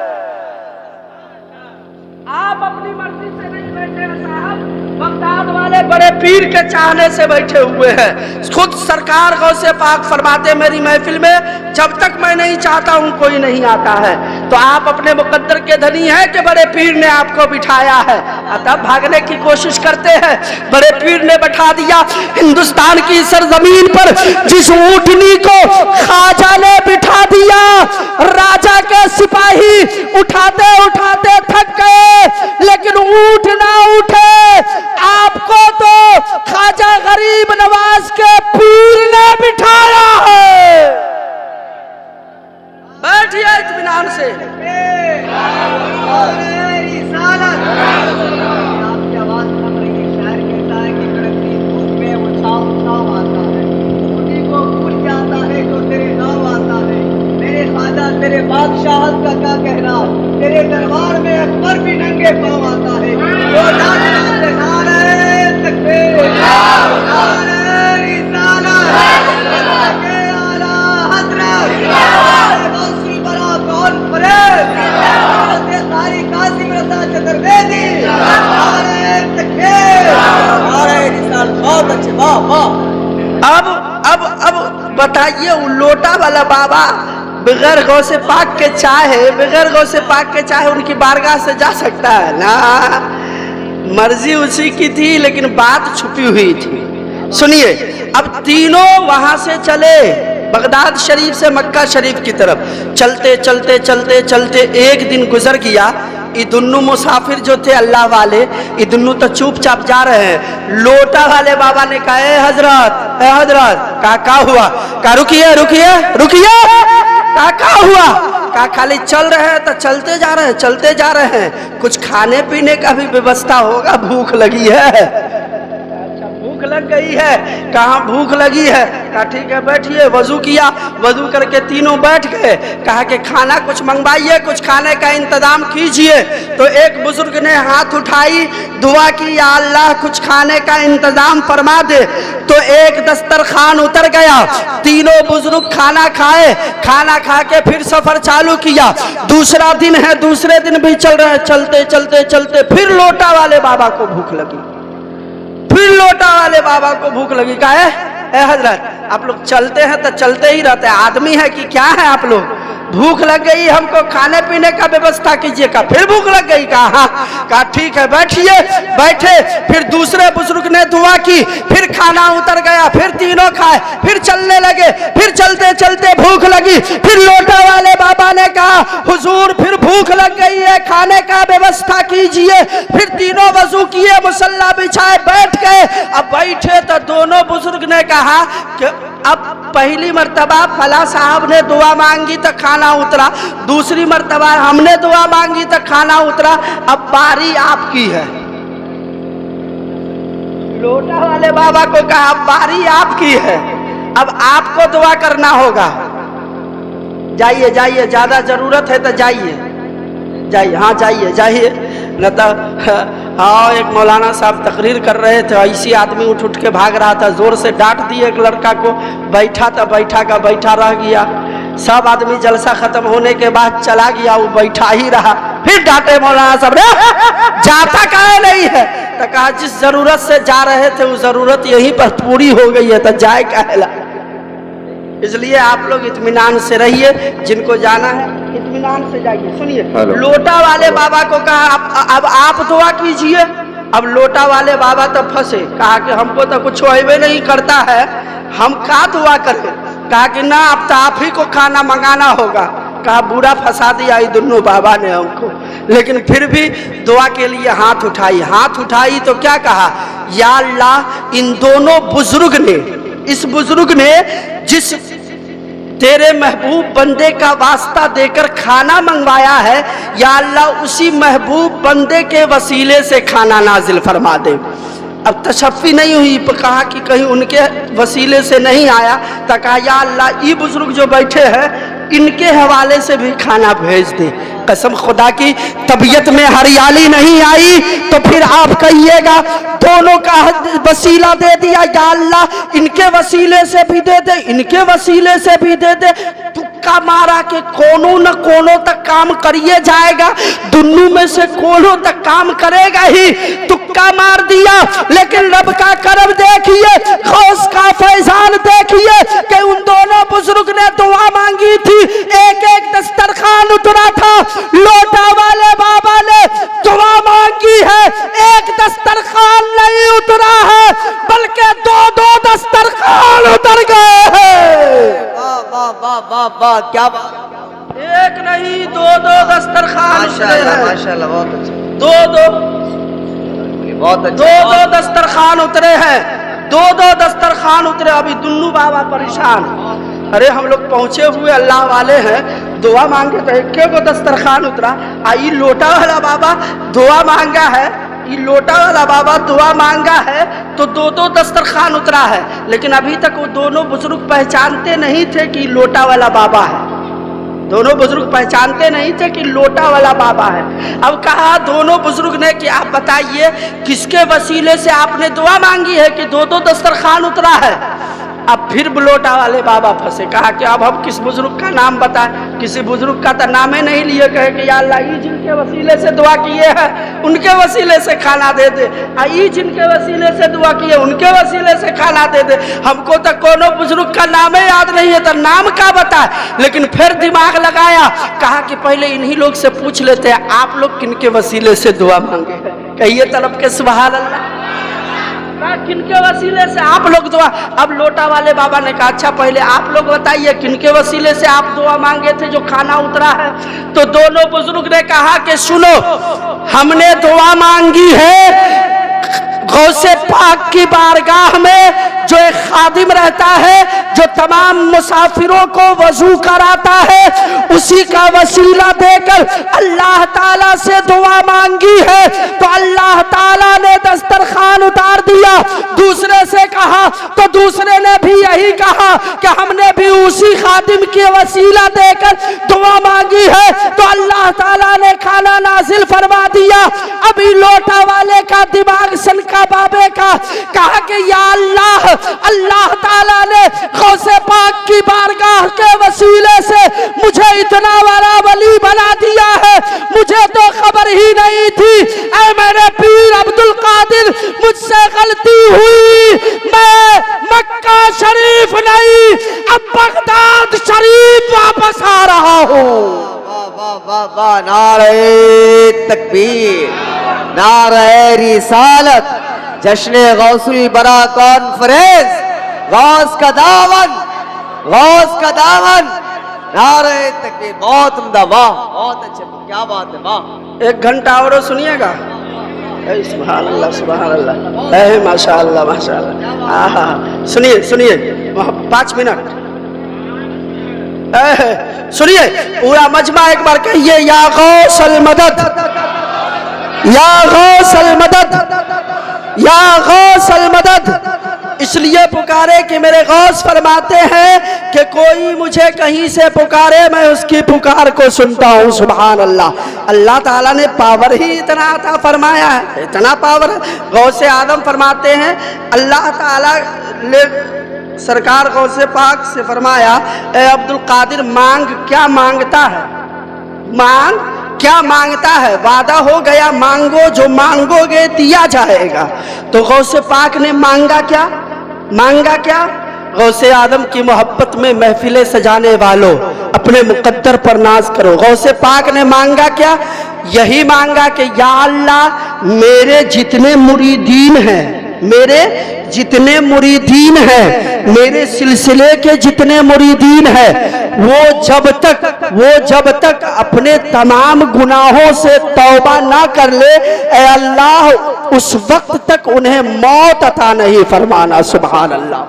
आप अपनी मर्जी से नहीं बैठे हैं साहब, बगदाद वाले बड़े पीर के चाहने से बैठे हुए हैं। खुद सरकार गौसे पाक फरमाते मेरी महफिल में जब तक मैं नहीं चाहता हूं कोई नहीं आता है। तो आप अपने मुकद्दर के धनी हैं कि बड़े पीर ने आपको बिठाया है, तब भागने की कोशिश करते हैं। बड़े पीर ने बैठा दिया हिंदुस्तान की सरजमीन पर। जिस ऊँटनी को ख्वाजा ने बिठा दिया, राजा के सिपाही उठाते उठाते थक गए, लेकिन ऊँट ना उठे। आपको तो ख्वाजा गरीब नवाज के पीर ने बिठाया है। बैठिए इत्मीनान से। आपकी आवाज थम रही, शायर कहता है कि कड़कती धूप में वो छाँव छाँव आता है, ऊँटी को भूल जाता है जो तेरे नाम आता है। मेरे ख्वाजा तेरे बादशाहत का क्या कहना, तेरे दरबार में अकबर भी नंगे पाँव आता है। वो नारे तकबीर, नारे रिसालत, के आला हज़रत, गौसुल बरा कॉन्फ्रेंस, सारी कासिम रज़ा चतुर्वेदी, नारे तकबीर, नारे रिसालत। बहुत अच्छे, वाह वाह। अब बताइए, वो लोटा वाला बाबा बगैर गौसे पाक के चाहे, बगैर गौसे पाक के चाहे उनकी बारगाह से जा सकता है ना? मर्जी उसी की थी, लेकिन बात छुपी हुई थी। सुनिए, अब तीनों वहां से चले बगदाद शरीफ से मक्का शरीफ की तरफ। चलते चलते चलते चलते एक दिन गुजर गया। ये दोनों मुसाफिर जो थे अल्लाह वाले, ये दोनों तो चुपचाप जा रहे हैं। लोटा वाले बाबा ने कहा ए हजरत, ए हजरत। कहा हुआ? कहा रुकिए रुकिए रुकिए। कहा हुआ? कहा खाली चल रहे हैं तो चलते जा रहे हैं, चलते जा रहे हैं, कुछ खाने पीने का भी व्यवस्था होगा, भूख लगी है। भूख लग गई है। कहाँ भूख लगी है? कहा ठीक है बैठिए। वजू किया, वजू करके तीनों बैठ गए। कहा कि खाना कुछ मंगवाइए, कुछ खाने का इंतजाम कीजिए। तो एक बुजुर्ग ने हाथ उठाई, दुआ की या अल्लाह कुछ खाने का इंतजाम फरमा दे। तो एक दस्तरखान उतर गया, तीनों बुजुर्ग खाना खाए, खाना खा के फिर सफर चालू किया। दूसरा दिन है, दूसरे दिन भी चल रहे, चलते चलते चलते फिर लोटा वाले बाबा को भूख लगी। फिर लोटा वाले बाबा को भूख लगी। कहा ए हजरत, आप लोग चलते हैं तो चलते ही रहते हैं, आदमी है कि क्या है आप लोग? भूख लग गई, हमको खाने पीने का व्यवस्था कीजिए। का फिर भूख लग गई? कहा ठीक है बैठिए। बैठे, फिर दूसरे बुजुर्ग ने दुआ की, फिर खाना उतर गया, फिर तीनों खाए, फिर चलने लगे। फिर चलते चलते भूख लगी, फिर लोटा वाले बाबा ने कहा हुजूर फिर भूख लग गई है, खाने का व्यवस्था कीजिए। फिर तीनों वजू किए, मुसल्ला बिछाए, बैठ गए। अब बैठे तो दोनों बुजुर्ग ने कहा कि अब पहली मर्तबा फला साहब ने दुआ मांगी तो खाना उतरा, दूसरी मर्तबा हमने दुआ मांगी तो खाना उतरा, अब बारी आपकी है। लोटा वाले बाबा को कहा अब बारी आपकी है, अब आपको दुआ करना होगा। जाइए जाइए, ज्यादा जरूरत है तो जाइए जाइए, हाँ जाइए जाइए। न तो हाँ, एक मौलाना साहब तकरीर कर रहे थे, ऐसी आदमी उठ उठ के भाग रहा था, जोर से डांट दिए एक लड़का को, बैठा था, बैठा का बैठा रह गया। सब आदमी जलसा खत्म होने के बाद चला गया, वो बैठा ही रहा। फिर डांटे मौलाना साहब, जाता काहे नहीं है? तो कहा जिस जरूरत से जा रहे थे वो जरूरत यहीं पर पूरी हो गई है, तो जाए काहेला। इसलिए आप लोग इत्मीनान से रहिए, जिनको जाना है इत्मीनान से जाइए। सुनिए, लोटा वाले बाबा को कहा अब आप दुआ कीजिए। अब लोटा वाले बाबा तो फंसे, कहा कि हमको तो कुछ होवे नहीं करता है, हम क्या दुआ करें? कहा कि ना, अब तो आप ही को खाना मंगाना होगा। कहा बुरा फंसा दिया ये दोनों बाबा ने हमको, लेकिन फिर भी दुआ के लिए हाथ उठाई। हाथ उठाई तो क्या कहा, या अल्लाह इन दोनों बुजुर्ग ने, इस बुजुर्ग ने जिस तेरे महबूब बंदे का वास्ता देकर खाना मंगवाया है, या अल्लाह उसी महबूब बंदे के वसीले से खाना नाजिल फरमा दे। अब तशफ़ी नहीं हुई, कहा कि कहीं उनके वसीले से नहीं आया, तो कहा या अल्लाह ये बुजुर्ग जो बैठे हैं इनके हवाले से भी खाना भेज दे। कसम खुदा की, तबीयत में हरियाली नहीं आई तो फिर आप कहिएगा दोनों का वसीला दे दिया, या अल्लाह इनके वसीले से भी दे दे, इनके वसीले से भी दे दे। तुक्का मारा के कोनो न कोनो तक काम करिए जाएगा, दोनों में से कोनो तक काम करेगा ही। तुक्का मार दिया, लेकिन रब का करम देखिए, गौस का फैजान देखिए कि उन दोनों बुजुर्ग ने दुआ मांगी थी, एक एक दस्तरखान उतरा था। लोटा वाले बाबा ने दुआ मांगी है, एक दस्तरखान नहीं उतरा है, बल्कि दो दो दस्तरखान उतर गए हैं। वाह वाह वाह वाह, क्या बात! एक नहीं दो दो दस्तरखान, माशाल्लाह, बहुत अच्छा, दो दो बहुत अच्छा, दो दो दस्तरखान उतरे हैं, दो दो दस्तरखान उतरे। अभी दुन्नू बाबा परेशान, अरे हम लोग पहुंचे हुए अल्लाह वाले हैं, दुआ मांगे तो एक को दस्तरखान उतरा। आई लोटा वाला बाबा दुआ मांगा है, ये लोटा वाला बाबा दुआ मांगा है तो दो दो दस्तरखान उतरा है। लेकिन अभी तक वो दोनों बुजुर्ग पहचानते नहीं थे कि लोटा वाला बाबा है, दोनों बुजुर्ग पहचानते नहीं थे कि लोटा वाला बाबा है। अब कहा दोनों बुजुर्ग ने कि आप बताइए किसके वसीले से आपने दुआ मांगी है कि दो दो दस्तरखान उतरा है। अब फिर लोटा वाले बाबा फंसे, कहा कि अब हम किस बुजुर्ग का नाम बताएं? किसी बुजुर्ग का तो नाम ही नहीं लिए, कहे कि या अल्लाह ये जिनके वसीले से दुआ किए हैं उनके वसीले से खाना दे दे, ये जिनके वसीले से दुआ किए उनके वसीले से खाना दे दे। हमको तो कोनो बुजुर्ग का नाम ही याद नहीं है, तो नाम क्या बताए? लेकिन फिर दिमाग लगाया, कहा कि पहले इन्हीं लोग से पूछ लेते हैं आप लोग किनके वसीले से दुआ मांगे हैं। कहिए तलब के सुभान अल्लाह, किनके वसीले से आप लोग दुआ। अब लोटा वाले बाबा ने कहा अच्छा पहले आप लोग बताइए किनके वसीले से आप दुआ मांगे थे जो खाना उतरा है। तो दोनों बुजुर्ग ने कहा कि सुनो, हमने दुआ मांगी है गौसे पाक की बारगाह में जो एक खादिम रहता है जो तमाम मुसाफिरों को वजू कराता है, उसी का वसीला देकर अल्लाह ताला से दुआ मांगी है। तो अल्लाह ताला ने दस्तरखान उतार दिया। दूसरे से कहा तो दूसरे ने भी यही कहा कि हमने भी उसी खादिम के वसीला देकर दुआ मांगी है, तो अल्लाह ताला ने खाना नाजिल फरमा दिया। अभी लोटा वाले का दिमाग सनका बाबे का, कहा कि या अल्लाह, अल्लाह ताला ने गौसे पाक की बारगाह के वसीले से मुझे इतना बड़ा वली बना दिया है, मुझे तो खबर ही नहीं थी। ऐ मेरे पीर अब्दुल कादिर, मुझसे गलती हुई, मैं मक्का शरीफ नहीं, अब बगदाद शरीफ वापस आ रहा हूँ। वाह वाह वाह वाह, नारे तकबीर, नारे रिसालत, जश्न गौसुल बरा कॉन्फ्रेंस, गौस का दामन, गौस का दामन, नारे तकबीर। बहुत उम्दा, वाह बहुत अच्छे, क्या बात है, वाह। 1 घंटा और सुनिएगा। सुभान अल्लाह सुभान अल्लाह, माशा अल्लाह माशा अल्लाह। आहा, सुनिए सुनिए 5 मिनट सुनिए पूरा मजमा एक बार कहिए, या गौसल मदद, या गौसल मदद, या गौसल मदद। इसलिए पुकारे कि मेरे गौस फरमाते हैं कि कोई मुझे कहीं से पुकारे, मैं उसकी पुकार को सुनता हूँ। सुभान अल्लाह। अल्लाह ताला ने पावर ही इतना अता फरमाया है, इतना पावर। गौसे आदम फरमाते हैं, अल्लाह ताला ने सरकार गौसे पाक से फरमाया, ए अब्दुल कादिर मांग, क्या मांगता है, मांग क्या मांगता है, वादा हो गया मांगो, जो मांगोगे दिया जाएगा। तो गौसे पाक ने मांगा क्या, मांगा क्या? गौसे आदम की मोहब्बत में महफिलें सजाने वालों, अपने मुकद्दर पर नाज करो। गौसे पाक ने मांगा क्या? यही मांगा कि या अल्लाह मेरे जितने मुरीदीन हैं, मेरे जितने मुरीदीन हैं, मेरे सिलसिले के जितने मुरीदीन हैं, वो जब तक अपने तमाम गुनाहों से तौबा ना कर ले, ऐ अल्लाह उस वक्त तक उन्हें मौत अता नहीं फरमाना। सुभान अल्लाह।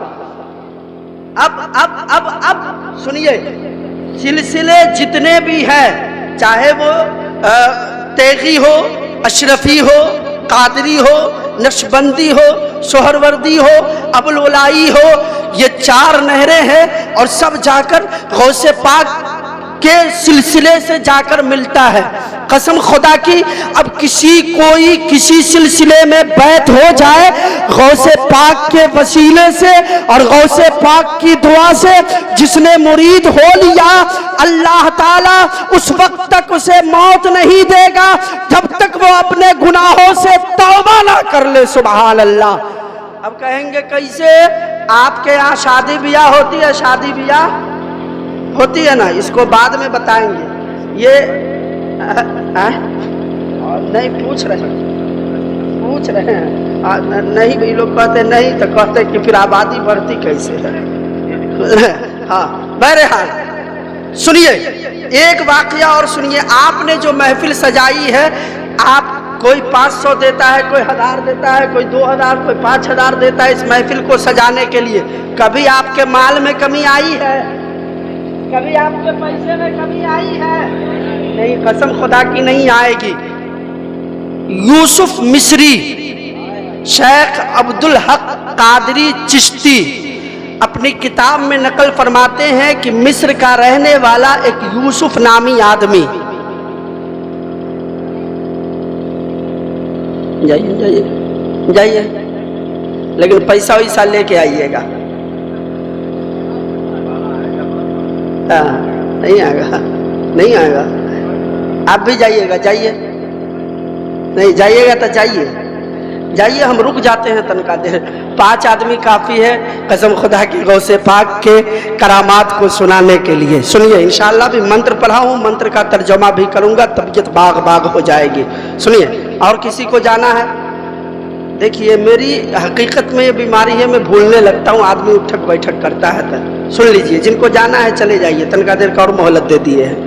अब सुनिए, सिलसिले जितने भी हैं, चाहे वो तेगी हो, अशरफी हो, कादरी हो, नक्शबंदी हो, सोहरवर्दी हो, अबुल उलाई हो, ये 4 नहरें हैं और सब जाकर गौसे पाक के सिलसिले से जाकर मिलता है। कसम खुदा की, अब कोई किसी सिलसिले में बैत हो जाए, गौसे पाक के वसीले से और गौसे पाक की दुआ से, जिसने मुरीद हो लिया, अल्लाह ताला उस वक्त तक उसे मौत नहीं देगा जब तक वो अपने गुनाहों से तौबा ना कर ले। सुभान अल्लाह। अब कहेंगे कैसे? आपके यहाँ शादी ब्याह होती है, शादी ब्याह होती है ना, इसको बाद में बताएंगे। ये नहीं पूछ रहे हैं, नहीं भी लोग कहते नहीं, तो कहते कि फिर आबादी बढ़ती कैसे है। हाँ, बहरहाल सुनिए एक वाकया और सुनिए। आपने जो महफिल सजाई है, आप कोई 500 देता है, कोई 1000 देता है, कोई 2000, कोई 5000 देता है इस महफिल को सजाने के लिए। कभी आपके माल में कमी आई है? कभी आपके पैसे में कमी आई है? नहीं, कसम खुदा की नहीं आएगी। यूसुफ मिस्री, शेख अब्दुल हक कादरी चिश्ती अपनी किताब में नकल फरमाते हैं कि मिस्र का रहने वाला एक यूसुफ नामी आदमी, जाइए जाइए जाइए, लेकिन पैसा वैसा लेके आइएगा। नहीं आएगा, नहीं आएगा। आप भी जाइएगा, जाइए। नहीं जाइएगा तो जाइए, जाइए, हम रुक जाते हैं तनका देर। 5 आदमी काफ़ी है कसम खुदा की गौसे पाक के करामात को सुनाने के लिए। सुनिए, इंशाअल्लाह भी मंत्र पढ़ा हूँ, मंत्र का तर्जुमा भी करूँगा, तबीयत बाग बाग हो जाएगी। सुनिए, और किसी को जाना है? देखिए, मेरी हकीकत में ये बीमारी है, मैं भूलने लगता हूँ, आदमी उठक बैठक करता है। तो सुन लीजिए, जिनको जाना है चले जाइए, तनका देर का और मोहलत दे दिए हैं।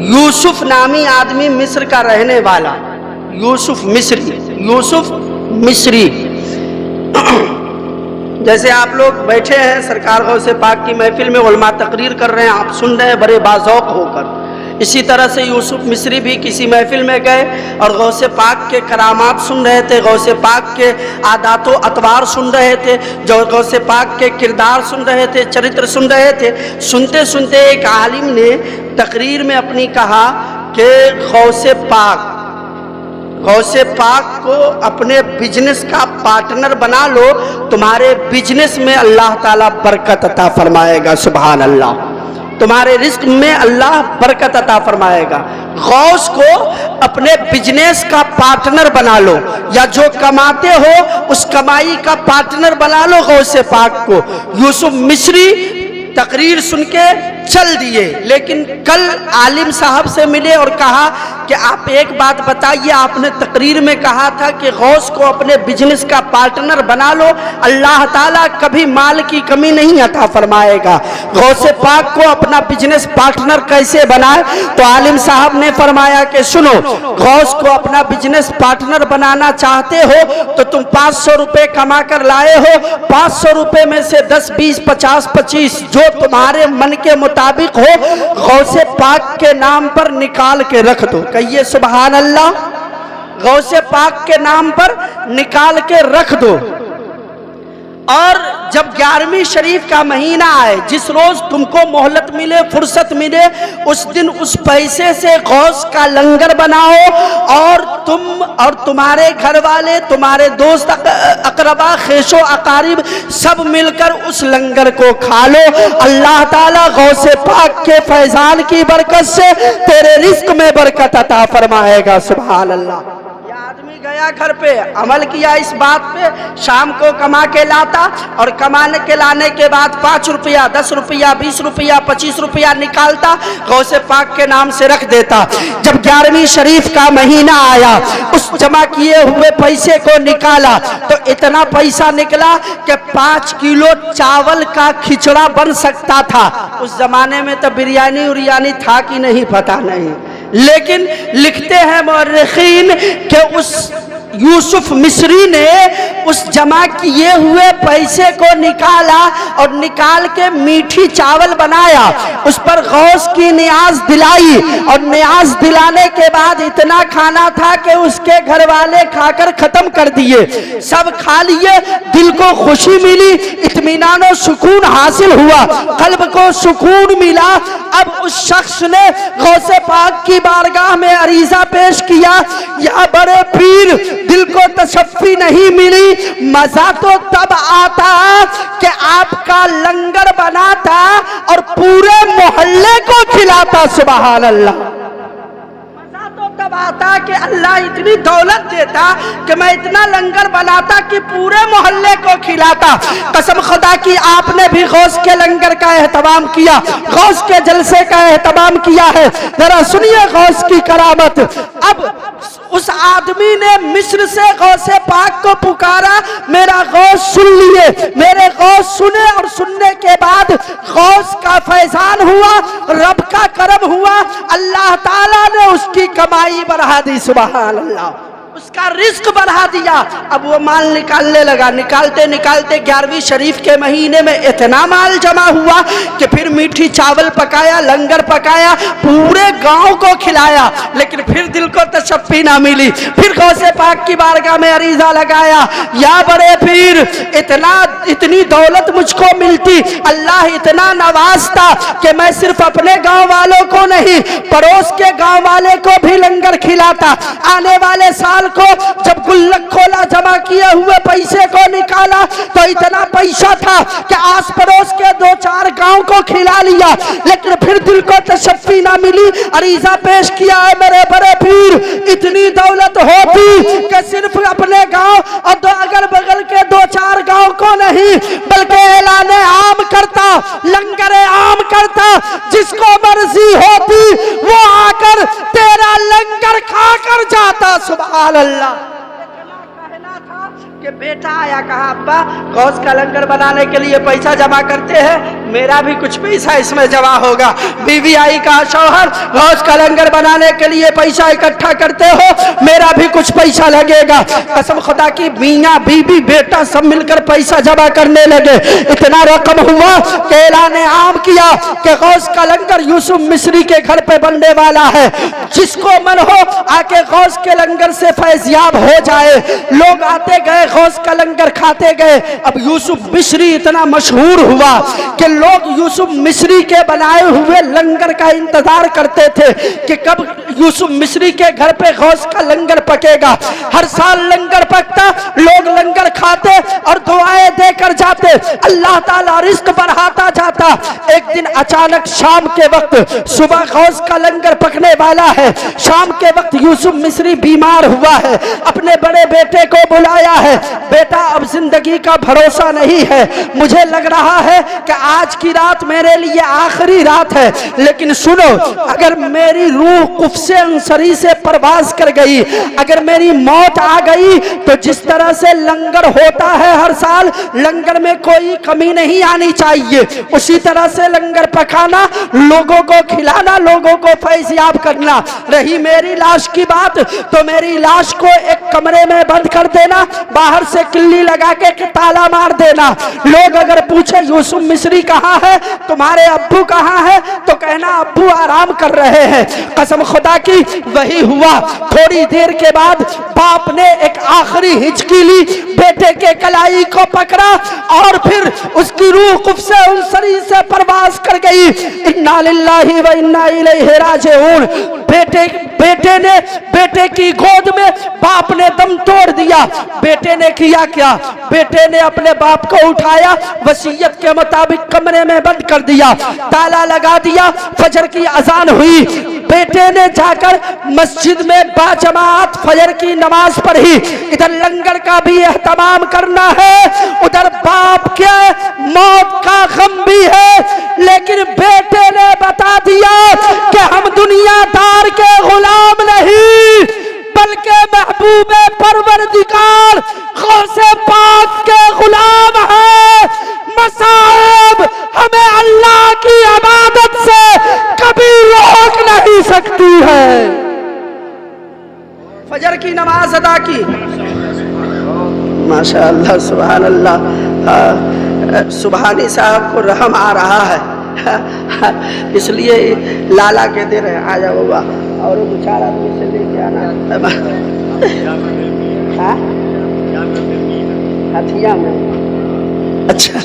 यूसुफ नामी आदमी, मिस्र का रहने वाला, यूसुफ मिस्री, यूसुफ मिस्री। जैसे आप लोग बैठे हैं सरकार गौसे पाक की महफिल में, उलमा तकरीर कर रहे हैं, आप सुन रहे हैं बड़े बाज़ौक़ होकर। इसी तरह से यूसुफ मिस्री भी किसी महफिल में गए और गौसे पाक के करामात सुन रहे थे, गौसे पाक के आदातो अतवार सुन रहे थे, जो गौसे पाक के किरदार सुन रहे थे, चरित्र सुन रहे थे। सुनते सुनते एक आलिम ने तकरीर में अपनी कहा कि गौसे पाक को अपने बिजनेस का पार्टनर बना लो, तुम्हारे बिजनेस में अल्लाह ताला बरकत अता फरमाएगा। सुभान अल्लाह। तुम्हारे रिस्क में अल्लाह बरकत अता फरमाएगा। गौस को अपने बिजनेस का पार्टनर बना लो, या जो कमाते हो उस कमाई का पार्टनर बना लो गौस पाक को। यूसुफ मिस्री तकरीर सुन के चल दिए, लेकिन कल आलिम साहब से मिले और कहा कि आप एक बात बताइए, आपने तकरीर में कहा था कि गौस को अपने बिजनेस का पार्टनर बना लो, अल्लाह ताला कभी माल की कमी नहीं अता फरमाएगा। गौस पाक को अपना बिजनेस पार्टनर कैसे बनाए? तो आलिम साहब ने फरमाया कि सुनो, गौस को अपना बिजनेस पार्टनर बनाना चाहते हो तो तुम 500 रुपए कमा कर लाए हो, 500 रुपए में से 10, 20, 50, 25 जो तुम्हारे मन के मुताबिक हो गौसे पाक के नाम पर निकाल के रख दो। कहिए सुभान अल्लाह। गौसे पाक के नाम पर निकाल के रख दो। और जब 11वीं शरीफ का महीना आए, जिस रोज तुमको मोहलत मिले, फुर्सत मिले, उस दिन उस पैसे से गौस का लंगर बनाओ और तुम और तुम्हारे घर वाले, तुम्हारे दोस्त, अकरबा, खेशो अकारिब सब मिलकर उस लंगर को खा लो। अल्लाह ताला गौसे पाक के फैजान की बरकत से तेरे रिस्क में बरकत अता फरमाएगा। सुभान अल्लाह। आदमी गया घर पे, अमल किया इस बात पे, शाम को कमा के लाता और कमाने के लाने के बाद 5 रुपया, 10 रुपया, 20 रुपया, 25 रुपया निकालता, गौसे पाक के नाम से रख देता। जब 11वीं शरीफ का महीना आया, उस जमा किए हुए पैसे को निकाला तो इतना पैसा निकला कि 5 किलो चावल का खिचड़ा बन सकता था। उस जमाने में तो बिरयानी उरियानी था कि नहीं पता नहीं, लेकिन लिखते हैं मुअर्रिखीन कि उस यूसुफ मिस्री ने उस जमा किए हुए पैसे को निकाला और निकाल के मीठी चावल बनाया, उस पर गौस की नियाज दिलाई और नियाज दिलाने के बाद इतना खाना था कि उसके घर वाले खाकर खत्म कर दिए। सब खा लिए, दिल को खुशी मिली, इत्मीनान और सुकून हासिल हुआ, कल्ब को सुकून मिला। अब उस शख्स ने गौसे पाक की बारगाह में अरीजा पेश किया, या बड़े पीर, दिल को तशफ़ी नहीं मिली, मजा तो तब आता कि आपका लंगर बनाता और पूरे मोहल्ले को खिलाता। सुभान अल्लाह। तब आता कि अल्लाह इतनी दौलत देता कि मैं इतना लंगर बनाता कि पूरे मोहल्ले को खिलाता। कसम खुदा की आपने भी गौस के लंगर का एहतमाम किया, गौस के जलसे का एहतमाम किया है। जरा सुनिए गौस की करामत। अब उस आदमी ने मिस्र से गौसे पाक को पुकारा, मेरा गौस सुन लिए, मेरे गौस सुने और सुनने के बाद गौस का फैजान हुआ, रब का करम हुआ, अल्लाह ताला ने उसकी कमाई बढ़ा दी। सुभान अल्लाह। उसका रिस्क बढ़ा दिया। अब वो माल निकालने लगा, निकालते निकालते 11वीं शरीफ के महीने में इतना माल जमा हुआ कि फिर मीठी चावल पकाया, लंगर पकाया, पूरे गांव को खिलाया। लेकिन फिर दिल को तशफ़ी ना मिली। फिर गौसे पाक की बारगाह में अरीजा लगाया, या बड़े पीर, इतनी दौलत मुझको मिलती, अल्लाह इतना नवाजता कि मैं सिर्फ अपने गांव वालों को नहीं, पड़ोस के गांव वाले को भी लंगर खिलाता। आने वाले साल को जब गुल्लक खोला, जमा किए हुए पैसे को निकाला तो इतना पैसा था कि आस पड़ोस के 2-4 गांव को खिला लिया। लेकिन फिर दिल को तशफ़ी ना मिली, अरीजा पेश किया है, मेरे बड़े पीर, इतनी दौलत होती कि सिर्फ अपने गांव और अगल बगल के 2-4 गांव को नहीं, बल्कि ऐलाने आम करता, लंगरे आम करता, जिसको मर्जी होती वो आकर तेरा लंगर खाकर जाता। सुभान अल्लाह। कहना था कि बेटा आया, कहा अब्बा गौस का लंगर बनाने के लिए पैसा जमा करते हैं, मेरा भी कुछ पैसा इसमें जमा होगा। बीवी आई, कहा शौहर गौस का लंगर बनाने के लिए पैसा इकट्ठा करते हो, मेरा भी कुछ पैसा लगेगा। कसम खुदा की मियाँ बीबी बेटा सब मिलकर पैसा जमा करने लगे। इतना रकम हुआ कि ऐलाने आम किया कि गौस का लंगर यूसुफ मिस्री के घर पे बनने वाला है, जिसको मन हो आके गौस के लंगर से फैज़याब हो जाए। लोग आते गए, गौस का लंगर खाते गए। अब यूसुफ मिस्री इतना मशहूर हुआ कि लोग यूसुफ मिस्री के बनाए हुए लंगर का इंतजार करते थे कि कब यूसुफ मिस्री के घर पे गौस का लंगर पकेगा। हर साल लंगर पकता, लोग लंगर खाते और दुआएं देकर जाते करते अल्लाह ताला रिस्क बढ़ाता जाता। एक दिन अचानक शाम के वक्त सुबह गौस का लंगर पकने वाला है, शाम के वक्त यूसुफ मिस्री बीमार हुआ है, अपने बड़े बेटे को बुलाया है, बेटा अब जिंदगी का भरोसा नहीं है, मुझे लग रहा है कि आज की रात मेरे लिए आखिरी रात है, लेकिन सुनो अगर मेरी रूह कुफ्से अंसरी से परवाज कर गई, अगर मेरी मौत आ गई तो जिस तरह से लंगर होता है हर साल, लंगर में कोई कमी नहीं आनी चाहिए, उसी तरह से लंगर पकाना, लोगों को खिलाना, लोगों को फैज़याब करना। रही मेरी लाश की बात तो मेरी लाश को एक कमरे में बंद कर देना, बाहर से किल्ली लगा के ताला मार देना। लोग अगर पूछे यूसुफ मिस्री कहाँ है, तुम्हारे अब्बू कहाँ है, तो कहना अब्बू आराम कर रहे हैं। कसम खुदा की वही हुआ। थोड़ी देर के बाद बाप ने एक आखिरी हिचकी ली, बेटे के कलाई को पकड़ा और फिर उसकी रूह कुफ्से अंसरी से परवाज कर गई। इन्ना लिल्लाहि व इन्ना इलैहि राजिऊन। बेटे ने बेटे की गोद में बाप ने दम तोड़ दिया। बेटे ने किया क्या? बेटे ने अपने बाप को उठाया, वसीयत के मुताबिक कमरे में बंद कर दिया, ताला लगा दिया। फजर की अजान हुई, बेटे ने जाकर मस्जिद में बाजमात फजर की नमाज पढ़ी। इधर लंगर का भी एहतमाम करना है, उधर बाप के मौत का गम भी है, लेकिन बेटे ने बता दिया कि हम दुनियादार के गुलाम नहीं बल्कि महबूब परवरदिगार गौसे पाक के गुलाम हैं। मसाइब हमें अल्लाह की इबादत से कभी रोक नहीं सकती है। फजर की नमाज अदा की, माशाअल्लाह सुभान अल्लाह। सुभानी साहब को रहम आ रहा है इसलिए लाला कहते रहे आ जाओ बाबा, और दो चार आदमी से लेके आना। हथिया में अच्छा,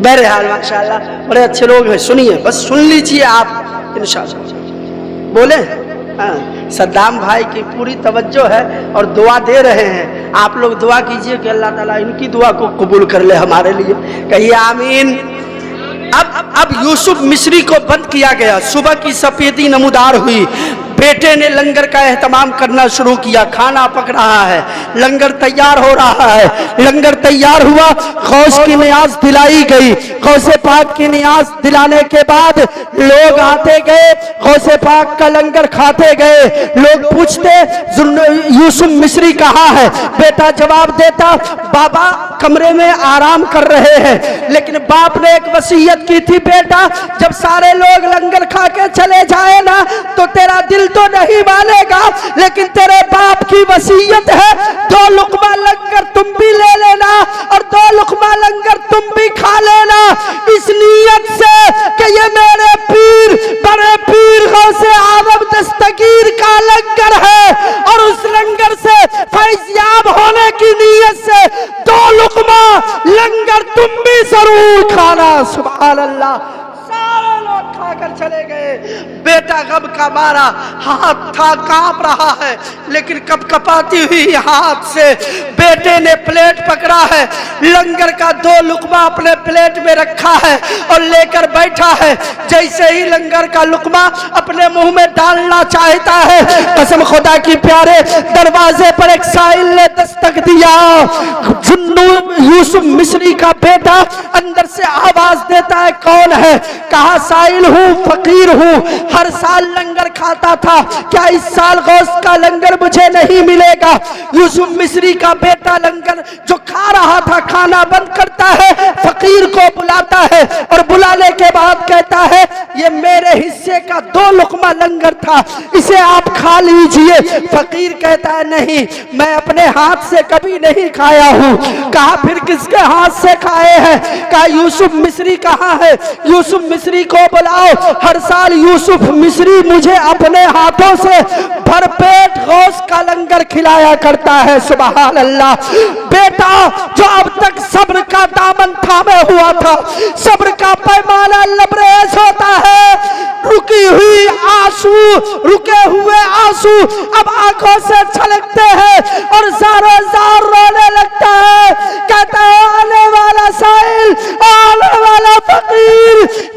बहरहाल माशाअल्लाह बड़े अच्छे लोग हैं। सुनिए, बस सुन लीजिए आप इंशाअल्लाह। बोले हाँ, सद्दाम भाई की पूरी तवज्जो है और दुआ दे रहे हैं। आप लोग दुआ कीजिए कि अल्लाह ताला इनकी दुआ को कबूल कर ले हमारे लिए, कहिए आमीन। अब यूसुफ मिस्री को बंद किया गया। सुबह की सफेदी नमूदार हुई, बेटे ने लंगर का एहतमाम करना शुरू किया। खाना पक रहा है, लंगर तैयार हो रहा है। लंगर तैयार हुआ, गौस की नियाज दिलाई गई। गौसे पाक की नियाज दिलाने के बाद लोग आते गए, गौसे पाक का लंगर खाते गए। लोग पूछते यूसुफ मिस्री कहाँ है? बेटा जवाब देता बाबा कमरे में आराम कर रहे हैं। लेकिन बाप ने एक वसीयत की थी, बेटा जब सारे लोग लंगर खा के चले जाए ना तो तेरा दिल तो नहीं मानेगा, लेकिन तेरे बाप की वसीयत है 2 लुकमा लंगर तुम भी ले लेना और 2 लुकमा लंगर तुम भी खा लेना, इस नीयत से कि ये मेरे पीर बड़े पीर गौसे आजम दस्तगीर का लंगर है और उस लंगर से फैज़याब होने की नीयत से 2 लुकमा लंगर तुम भी जरूर खाना। सुभान अल्लाह। सारे लोग खाकर चले गए। बेटा गम का मारा हाथ था कांप रहा है, लेकिन कपकपाती हुई हाथ से बेटे ने प्लेट पकड़ा है, लंगर का 2 लुकमा अपने प्लेट में रखा है और लेकर बैठा है। जैसे ही लंगर का लुकमा अपने मुंह में डालना चाहता है, कसम खुदा की प्यारे, दरवाजे पर एक साइल ने दस्तक दिया। यूसुफ मिस्री का बेटा अंदर से आवाज देता है, कौन है? कहा साइल हूँ, फकीर हूँ, हर साल लंगर खाता था, क्या इस साल गौस का लंगर मुझे नहीं मिलेगा? यूसुफ मिस्री का बेटा लंगर जो खा रहा था खाना बंद करता है, फकीर को बुलाता है और बुलाने के बाद कहता है ये मेरे हिस्से का 2 लुकमा लंगर था, इसे आप खा लीजिए। फकीर कहता है नहीं, मैं अपने हाथ से कभी नहीं खाया हूँ। कहा फिर किसके हाथ से खाए हैं? कहा यूसुफ मिस्री कहाँ है? यूसुफ मिस्री को बुलाओ। हर साल यूसुफ मिस्री मुझे अपने हाथों से भरपेट गौस का लंगर खिलाया करता है। सुभान अल्लाह। बेटा जो अब तक सब्र का दामन थामे हुआ था, सब्र का पैमाना लबरेज होता है, रुकी हुई आंसू, रुके हुए आंसू अब आंखों से छलकते हैं और ज़ारो ज़ार रोने लगता है। कहता है आने वाला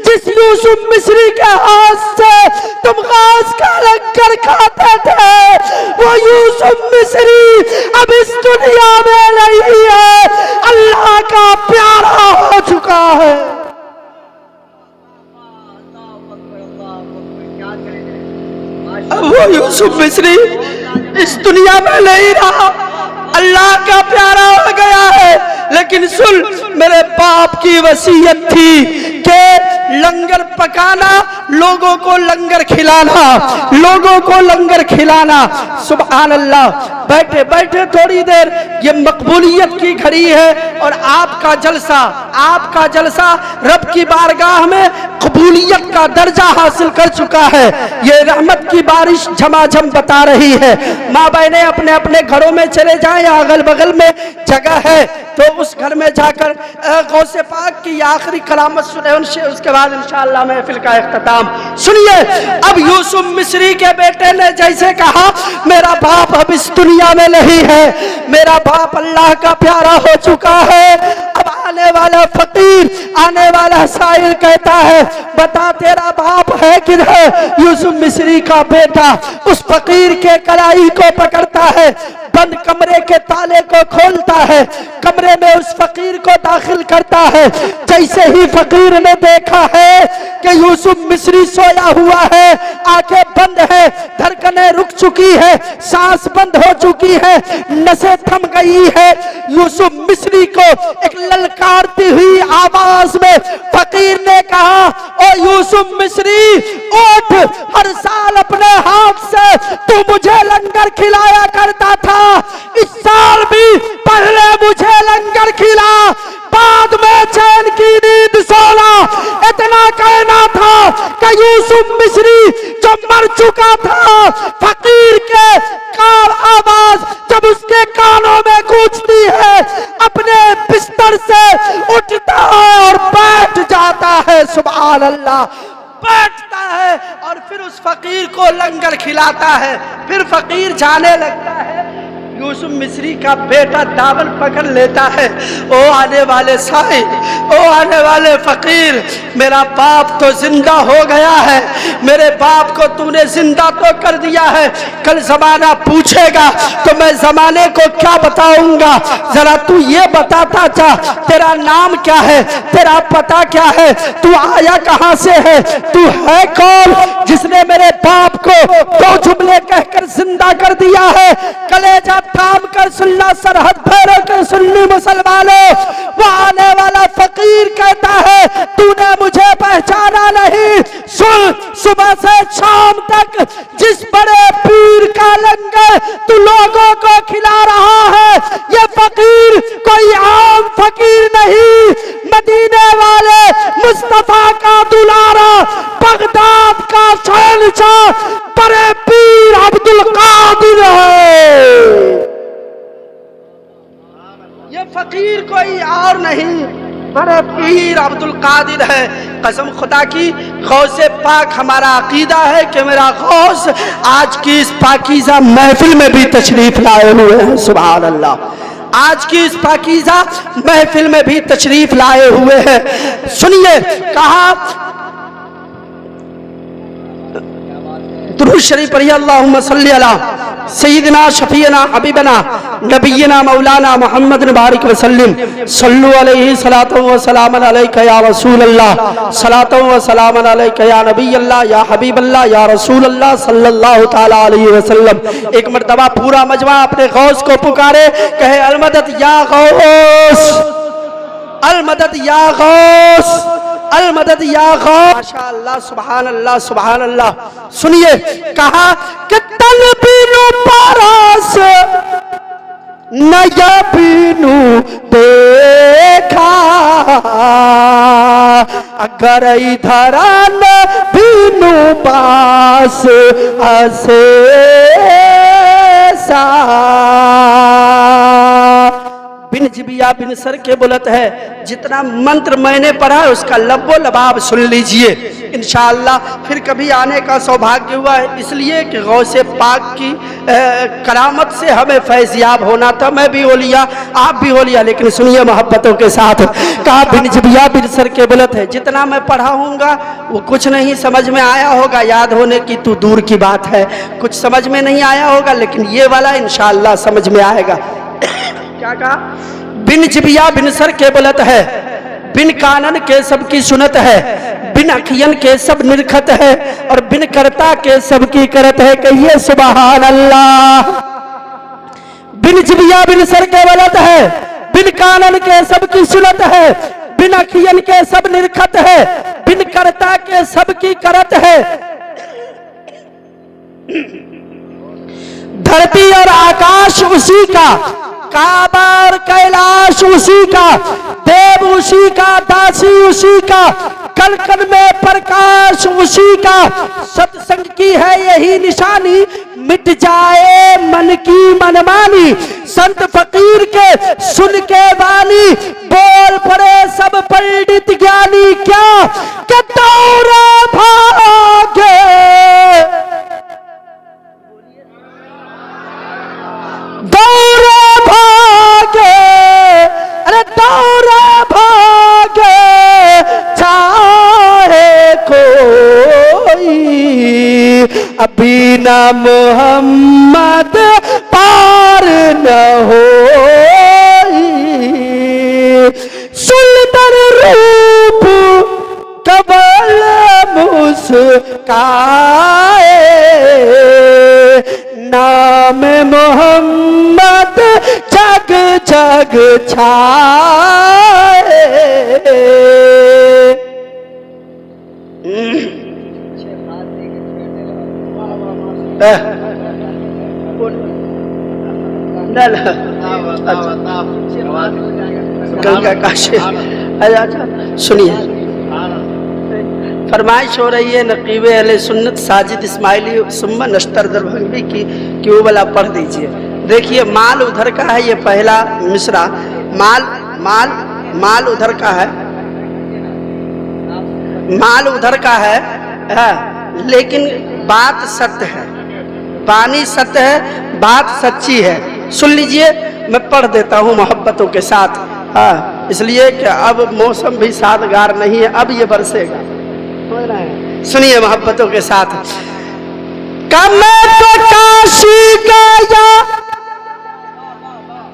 जिस यूसुफ मिस्री के हाथ से तुम गाज का लंगर खाते थे, वो यूसुफ मिस्री अब इस दुनिया में नहीं है, अल्लाह का प्यारा हो चुका है। अब वो यूसुफ मिस्री इस दुनिया में नहीं रहा, अल्लाह का प्यारा हो गया है। लेकिन सुन, मेरे बाप की वसीयत थी कि लंगर पकाना, लोगों को लंगर खिलाना, लोगों को लंगर खिलाना। सुभान अल्लाह। बैठे बैठे थोड़ी देर, ये मकबूलियत की घड़ी है और आपका जलसा रब की बारगाह में कबूलियत का दर्जा हासिल कर चुका है। ये रहमत की बारिश झमाझम बता रही है। माँ बहनें अपने अपने घरों में चले जाएं, अगल बगल में जगह है तो उस घर में जाकर गौसे पाक की आखिरी कलामत सुने, उसके बाद इंशाअल्लाह महफिल का इख्तिताम। सुनिए, अब यूसुफ मिस्री के बेटे ने जैसे कहा, मेरा बाप अब इस दुनिया में नहीं है, मेरा बाप अल्लाह का प्यारा हो चुका है। अब आने वाला फकीर, आने वाला साइल कहता है, बता तेरा बाप है किधर? यूसुफ मिस्री का बेटा उस फकीर के कलाई को पकड़ता है, बंद कमरे के ताले को खोलता है, कमरे में उस फकीर को दाखिल करता है। जैसे ही फकीर ने देखा है कि यूसुफ मिस्री सोया हुआ है, आंखें बंद है, धड़कनें रुक चुकी है, सांस बंद हो चुकी है, नसें थम गई है, यूसुफ मिस्री को एक ललकारती हुई आवाज में फकीर ने कहा, ओ यूसुफ मिस्री उठ, हर साल अपने हाथ से तू मुझे लंगर खिलाया करता था, इस साल भी पहले मुझे लंगर खिला, बाद में चैन की नींद सोना। इतना कहना था कि यूसुफ मिस्री जो मर चुका था, फकीर के कार आवाज जब उसके कानों में गूंजती है, अपने बिस्तर से उठता है और बैठ जाता है। सुभान अल्लाह। बैठता है और फिर उस फकीर को लंगर खिलाता है। फिर फकीर जाने लगता है, यूसुफ मिस्री का बेटा दामन पकड़ लेता है, ओ आने वाले साईं, ओ आने वाले फकीर, मेरा बाप तो जिंदा हो गया है, मेरे बाप को तूने जिंदा तो कर दिया है, कल जमाना पूछेगा तो मैं जमाने को क्या बताऊंगा? जरा तू ये बताता जा, तेरा नाम क्या है, तेरा पता क्या है, तू आया कहां से है, तू है कौन जिसने मेरे बाप को दो जुमले कहकर जिंदा कर दिया है? कलेजा थाम कर सुनना सरहद भैरव के सुन्नी मुसलमानों, वो आने वाला फकीर कहता है, तूने मुझे पहचाना नहीं? सुन, सुबह से शाम तक जिस बड़े पीर का लंगर तू लोगों को खिला रहा है, ये फकीर कोई आम फकीर नहीं, मदीने वाले मुस्तफा का दुलारा, बगदाद का शहंशाह, बड़े पीर अब्दुल कादिर है। ये फकीर कोई और नहीं, बड़े पीर अब्दुल कादिर है। कसम खुदा की, गौसे पाक हमारा अकीदा है कि मेरा गौस आज की इस पाकीज़ा महफिल में भी तशरीफ लाए हुए हैं। सुभान अल्लाह। आज की इस पाकीज़ा महफिल में भी तशरीफ लाए हुए हैं। सुनिए, कहा दुरूद शरीफ पढ़िए, अल्लाहुम्मा सल्ली अला सय्यिदना शफीना हबीबना नबीना मौलाना मोहम्मद बारिक वसल्लम सल्लु अलैहि सलातो व सलामन अलैका या रसूल अल्लाह, सलातो व सलामन अलैका या नबी अल्लाह, या हबीब अल्लाह, या रसूल अल्लाह सल्लल्लाहु ताला अलैहि वसल्लम। एक मर्तबा पूरा मजमा अपने गौस को पुकारे, कहे अलमदद या गौस, अलमदद या गौस, अलमदद या गौस। माशाअल्लाह, सुभान अल्लाह, सुभान अल्लाह। सुनिए, कहा कि तन बीनू पारस नया बीनू देखा, अगर इधर न बीनू पास असे सा, बिन जिबिया बिन सर के बुलत है। जितना मंत्र मैंने पढ़ा है उसका लब्बो लबाब सुन लीजिए, इंशाअल्लाह फिर कभी आने का सौभाग्य हुआ है। इसलिए कि गौसे पाक की करामत से हमें फैज़याब होना था। मैं भी ओलिया, आप भी ओलिया, लेकिन सुनिए मोहब्बतों के साथ, कहा बिन जिबिया बिन सर के बुलत है। जितना मैं पढ़ा हूँगा वो कुछ नहीं समझ में आया होगा, याद होने की तो दूर की बात है, कुछ समझ में नहीं आया होगा, लेकिन ये वाला इंशाअल्लाह समझ में आएगा। क्या कहा? बिन जिबिया बिन सर के बुलत है, बिन कानन के सबकी सुनत है, बिन अखियन के सब निरखत है, और बिन करता के सबकी करत है। कहिए सुभान अल्लाह। बिन जिबिया बिन सर के बुलत है, बिन कानन के सबकी सुनत है, बिन अखियन के सब निरखत है, बिन करता के सबकी करत है। धरती और आकाश उसी का, काबा और कैलाश उसी का, देव उसी का, दासी उसी का, कण कण में प्रकाश उसी का। सत्संग की है यही निशानी, मिट जाए मन की मनमानी। संत फकीर के सुन के वाणी, बोल पड़े सब पंडित ज्ञानी। क्या कि दौर भागे, दौर भागे, अरे दौर भागे चाहे कोई, अभी ना मोहम्मद पार न होई। सुंदर रूप कबल मुस्काए, नाम मोहम्मद जग जग छाए। गंगा काशी। अच्छा सुनिए, फरमाइश हो रही है नकीब अहले सुन्नत साजिद इस्माइली सुम्मा नश्तर दरभंगी की कि वो वाला पढ़ दीजिए। देखिए माल उधर का है, ये पहला मिसरा माल माल माल उधर का है, माल उधर का है, लेकिन बात सत्य है, बानी सत्य है, बात सच्ची है। सुन लीजिए, मैं पढ़ देता हूँ मोहब्बतों के साथ। हाँ, इसलिए कि अब मौसम भी सादगार नहीं है, अब ये बरसेगा। सुनिए मोहब्बतों के साथ। मैं तो काशी गया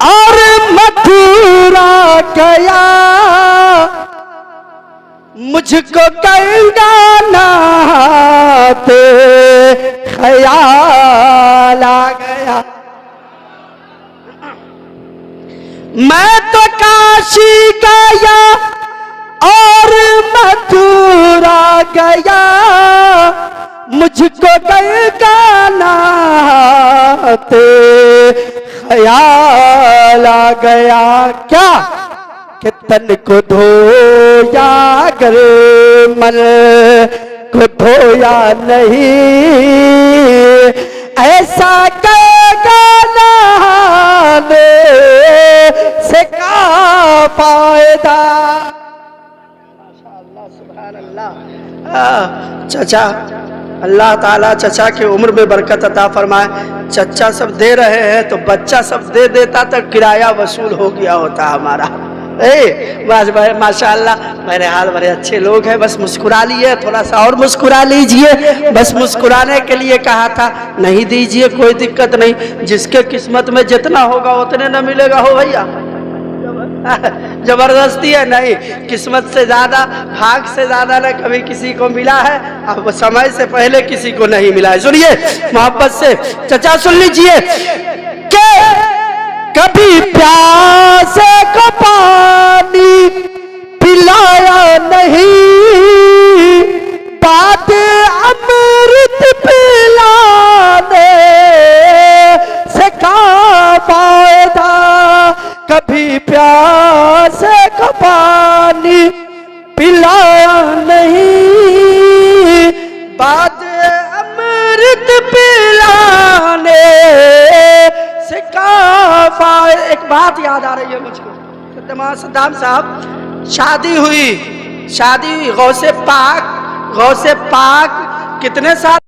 और मथुरा गया, मुझको गंगा नहाते ख्याल आ गया। मैं तो काशी गया और मथुरा गया, मुझको गंगा नहाते ख्याल आ गया। क्या कि तन को धोया गर मन को धोया नहीं, ऐसा गंगा नहाने से क्या फायदा। चचा अल्लाह ताला चचा की उम्र में बरकत अता फरमाए। चचा सब दे रहे हैं तो बच्चा सब दे देता तो किराया वसूल हो गया होता हमारा। बस माशाअल्लाह मेरे हाल बड़े अच्छे लोग हैं। बस मुस्कुरा लिए, थोड़ा सा और मुस्कुरा लीजिए। बस मुस्कुराने के लिए कहा था, नहीं दीजिए कोई दिक्कत नहीं, जिसके किस्मत में जितना होगा उतने न मिलेगा हो भैया। जबरदस्ती है नहीं, किस्मत से ज्यादा भाग से ज्यादा न कभी किसी को मिला है, अब समय से पहले किसी को नहीं मिला है। सुनिए मोहब्बत से चचा, सुन लीजिए कि कभी प्यासे को पानी पिलाया नहीं, बात अमृत पिलाने से क्या फायदा। कभी प्यासे को पानी पिलाया नहीं, बात अमृत पिलाने से क्या फायदा। एक बात याद आ रही है मुझको, तमाम सद्दाम साहब शादी हुई गौसे पाक कितने साल